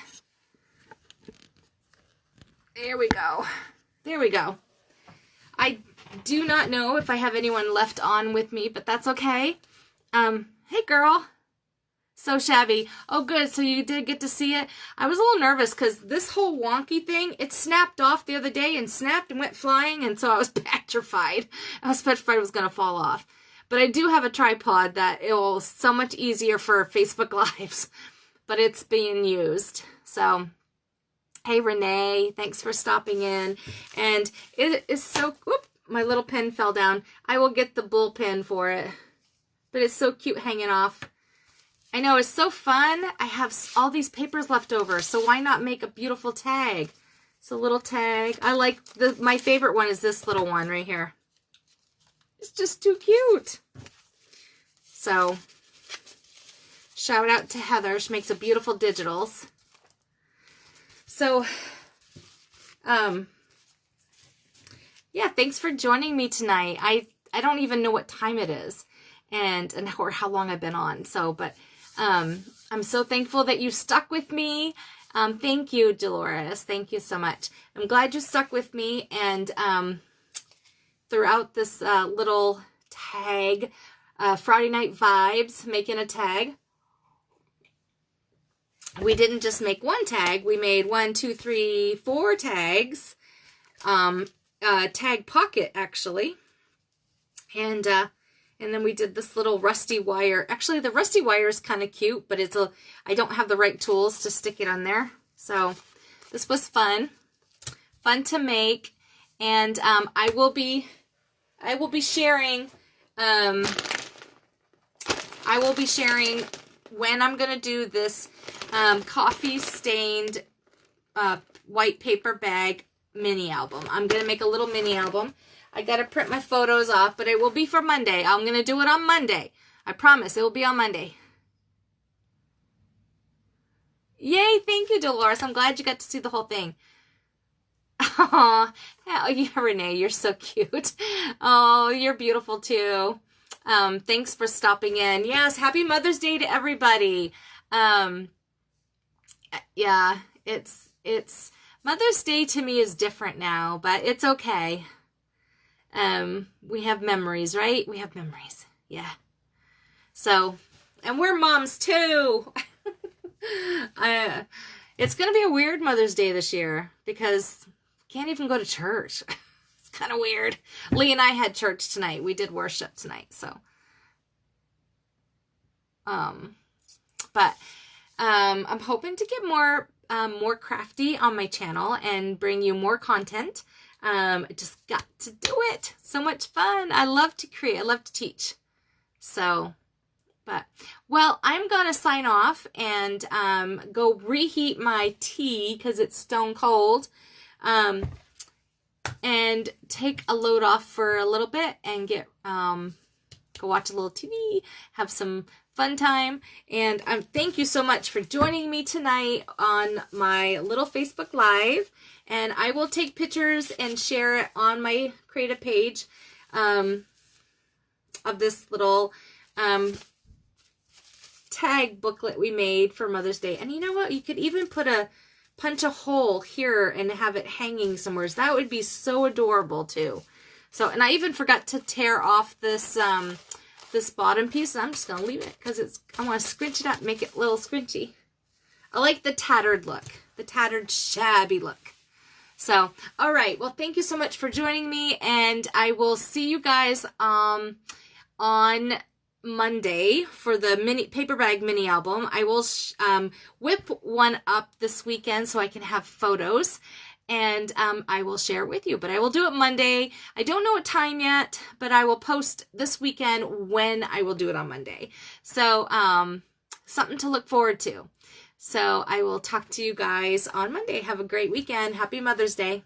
There we go. There we go. I do not know if I have anyone left on with me, but that's okay. Hey girl. So shabby. Oh, good. So you did get to see it. I was a little nervous because this whole wonky thing, it snapped off the other day and snapped and went flying. And so I was petrified. I was petrified it was going to fall off. But I do have a tripod that it will so much easier for Facebook Lives. But it's being used. So, hey Renee, thanks for stopping in. And it is so, whoop, my little pen fell down. I will get the bullpen for it. But it's so cute hanging off. I know, it's so fun. I have all these papers left over, so why not make a beautiful tag? So little tag. I like, my favorite one is this little one right here. It's just too cute. So, shout out to Heather. She makes a beautiful digitals. So, yeah, thanks for joining me tonight. I don't even know what time it is or how long I've been on. So, but I'm so thankful that you stuck with me. Thank you, Dolores. Thank you so much. I'm glad you stuck with me. And throughout this little tag, Friday Night Vibes, making a tag. We didn't just make one tag. We made 1, 2, 3, 4 tags. Tag pocket, actually. And then we did this little rusty wire. Actually, the rusty wire is kind of cute, but I don't have the right tools to stick it on there. So this was fun to make. And I will be sharing. I will be sharing when I'm gonna do this coffee stained white paper bag mini album. I'm gonna make a little mini album. I gotta print my photos off, but it will be for Monday. I'm gonna do it on Monday. I promise it will be on Monday. Yay, thank you, Dolores. I'm glad you got to see the whole thing. Oh, yeah, Renee, you're so cute. Oh, you're beautiful too. Thanks for stopping in. Yes, happy Mother's Day to everybody. Yeah, it's Mother's Day to me is different now, but it's okay. We have memories, right? We have memories. Yeah. So, and we're moms too. It's going to be a weird Mother's Day this year because can't even go to church. It's kind of weird. Lee and I had church tonight. We did worship tonight. So, but, I'm hoping to get more crafty on my channel and bring you more content. I just got to do it. So much fun. I love to create. I love to teach. So, well, I'm going to sign off and go reheat my tea because it's stone cold. And take a load off for a little bit and get, go watch a little TV, have some fun time. And thank you so much for joining me tonight on my little Facebook Live. And I will take pictures and share it on my creative page of this little tag booklet we made for Mother's Day. And you know what? You could even punch a hole here and have it hanging somewhere. So that would be so adorable too. So, and I even forgot to tear off this, this bottom piece. I'm just going to leave it because I want to scrunch it up, make it a little scrunchy. I like the tattered look, the tattered shabby look. So, all right. Well, thank you so much for joining me, and I will see you guys on Monday for the paper bag mini album. I will whip one up this weekend so I can have photos, and I will share it with you. But I will do it Monday. I don't know what time yet, but I will post this weekend when I will do it on Monday. So something to look forward to. So I will talk to you guys on Monday. Have a great weekend. Happy Mother's Day.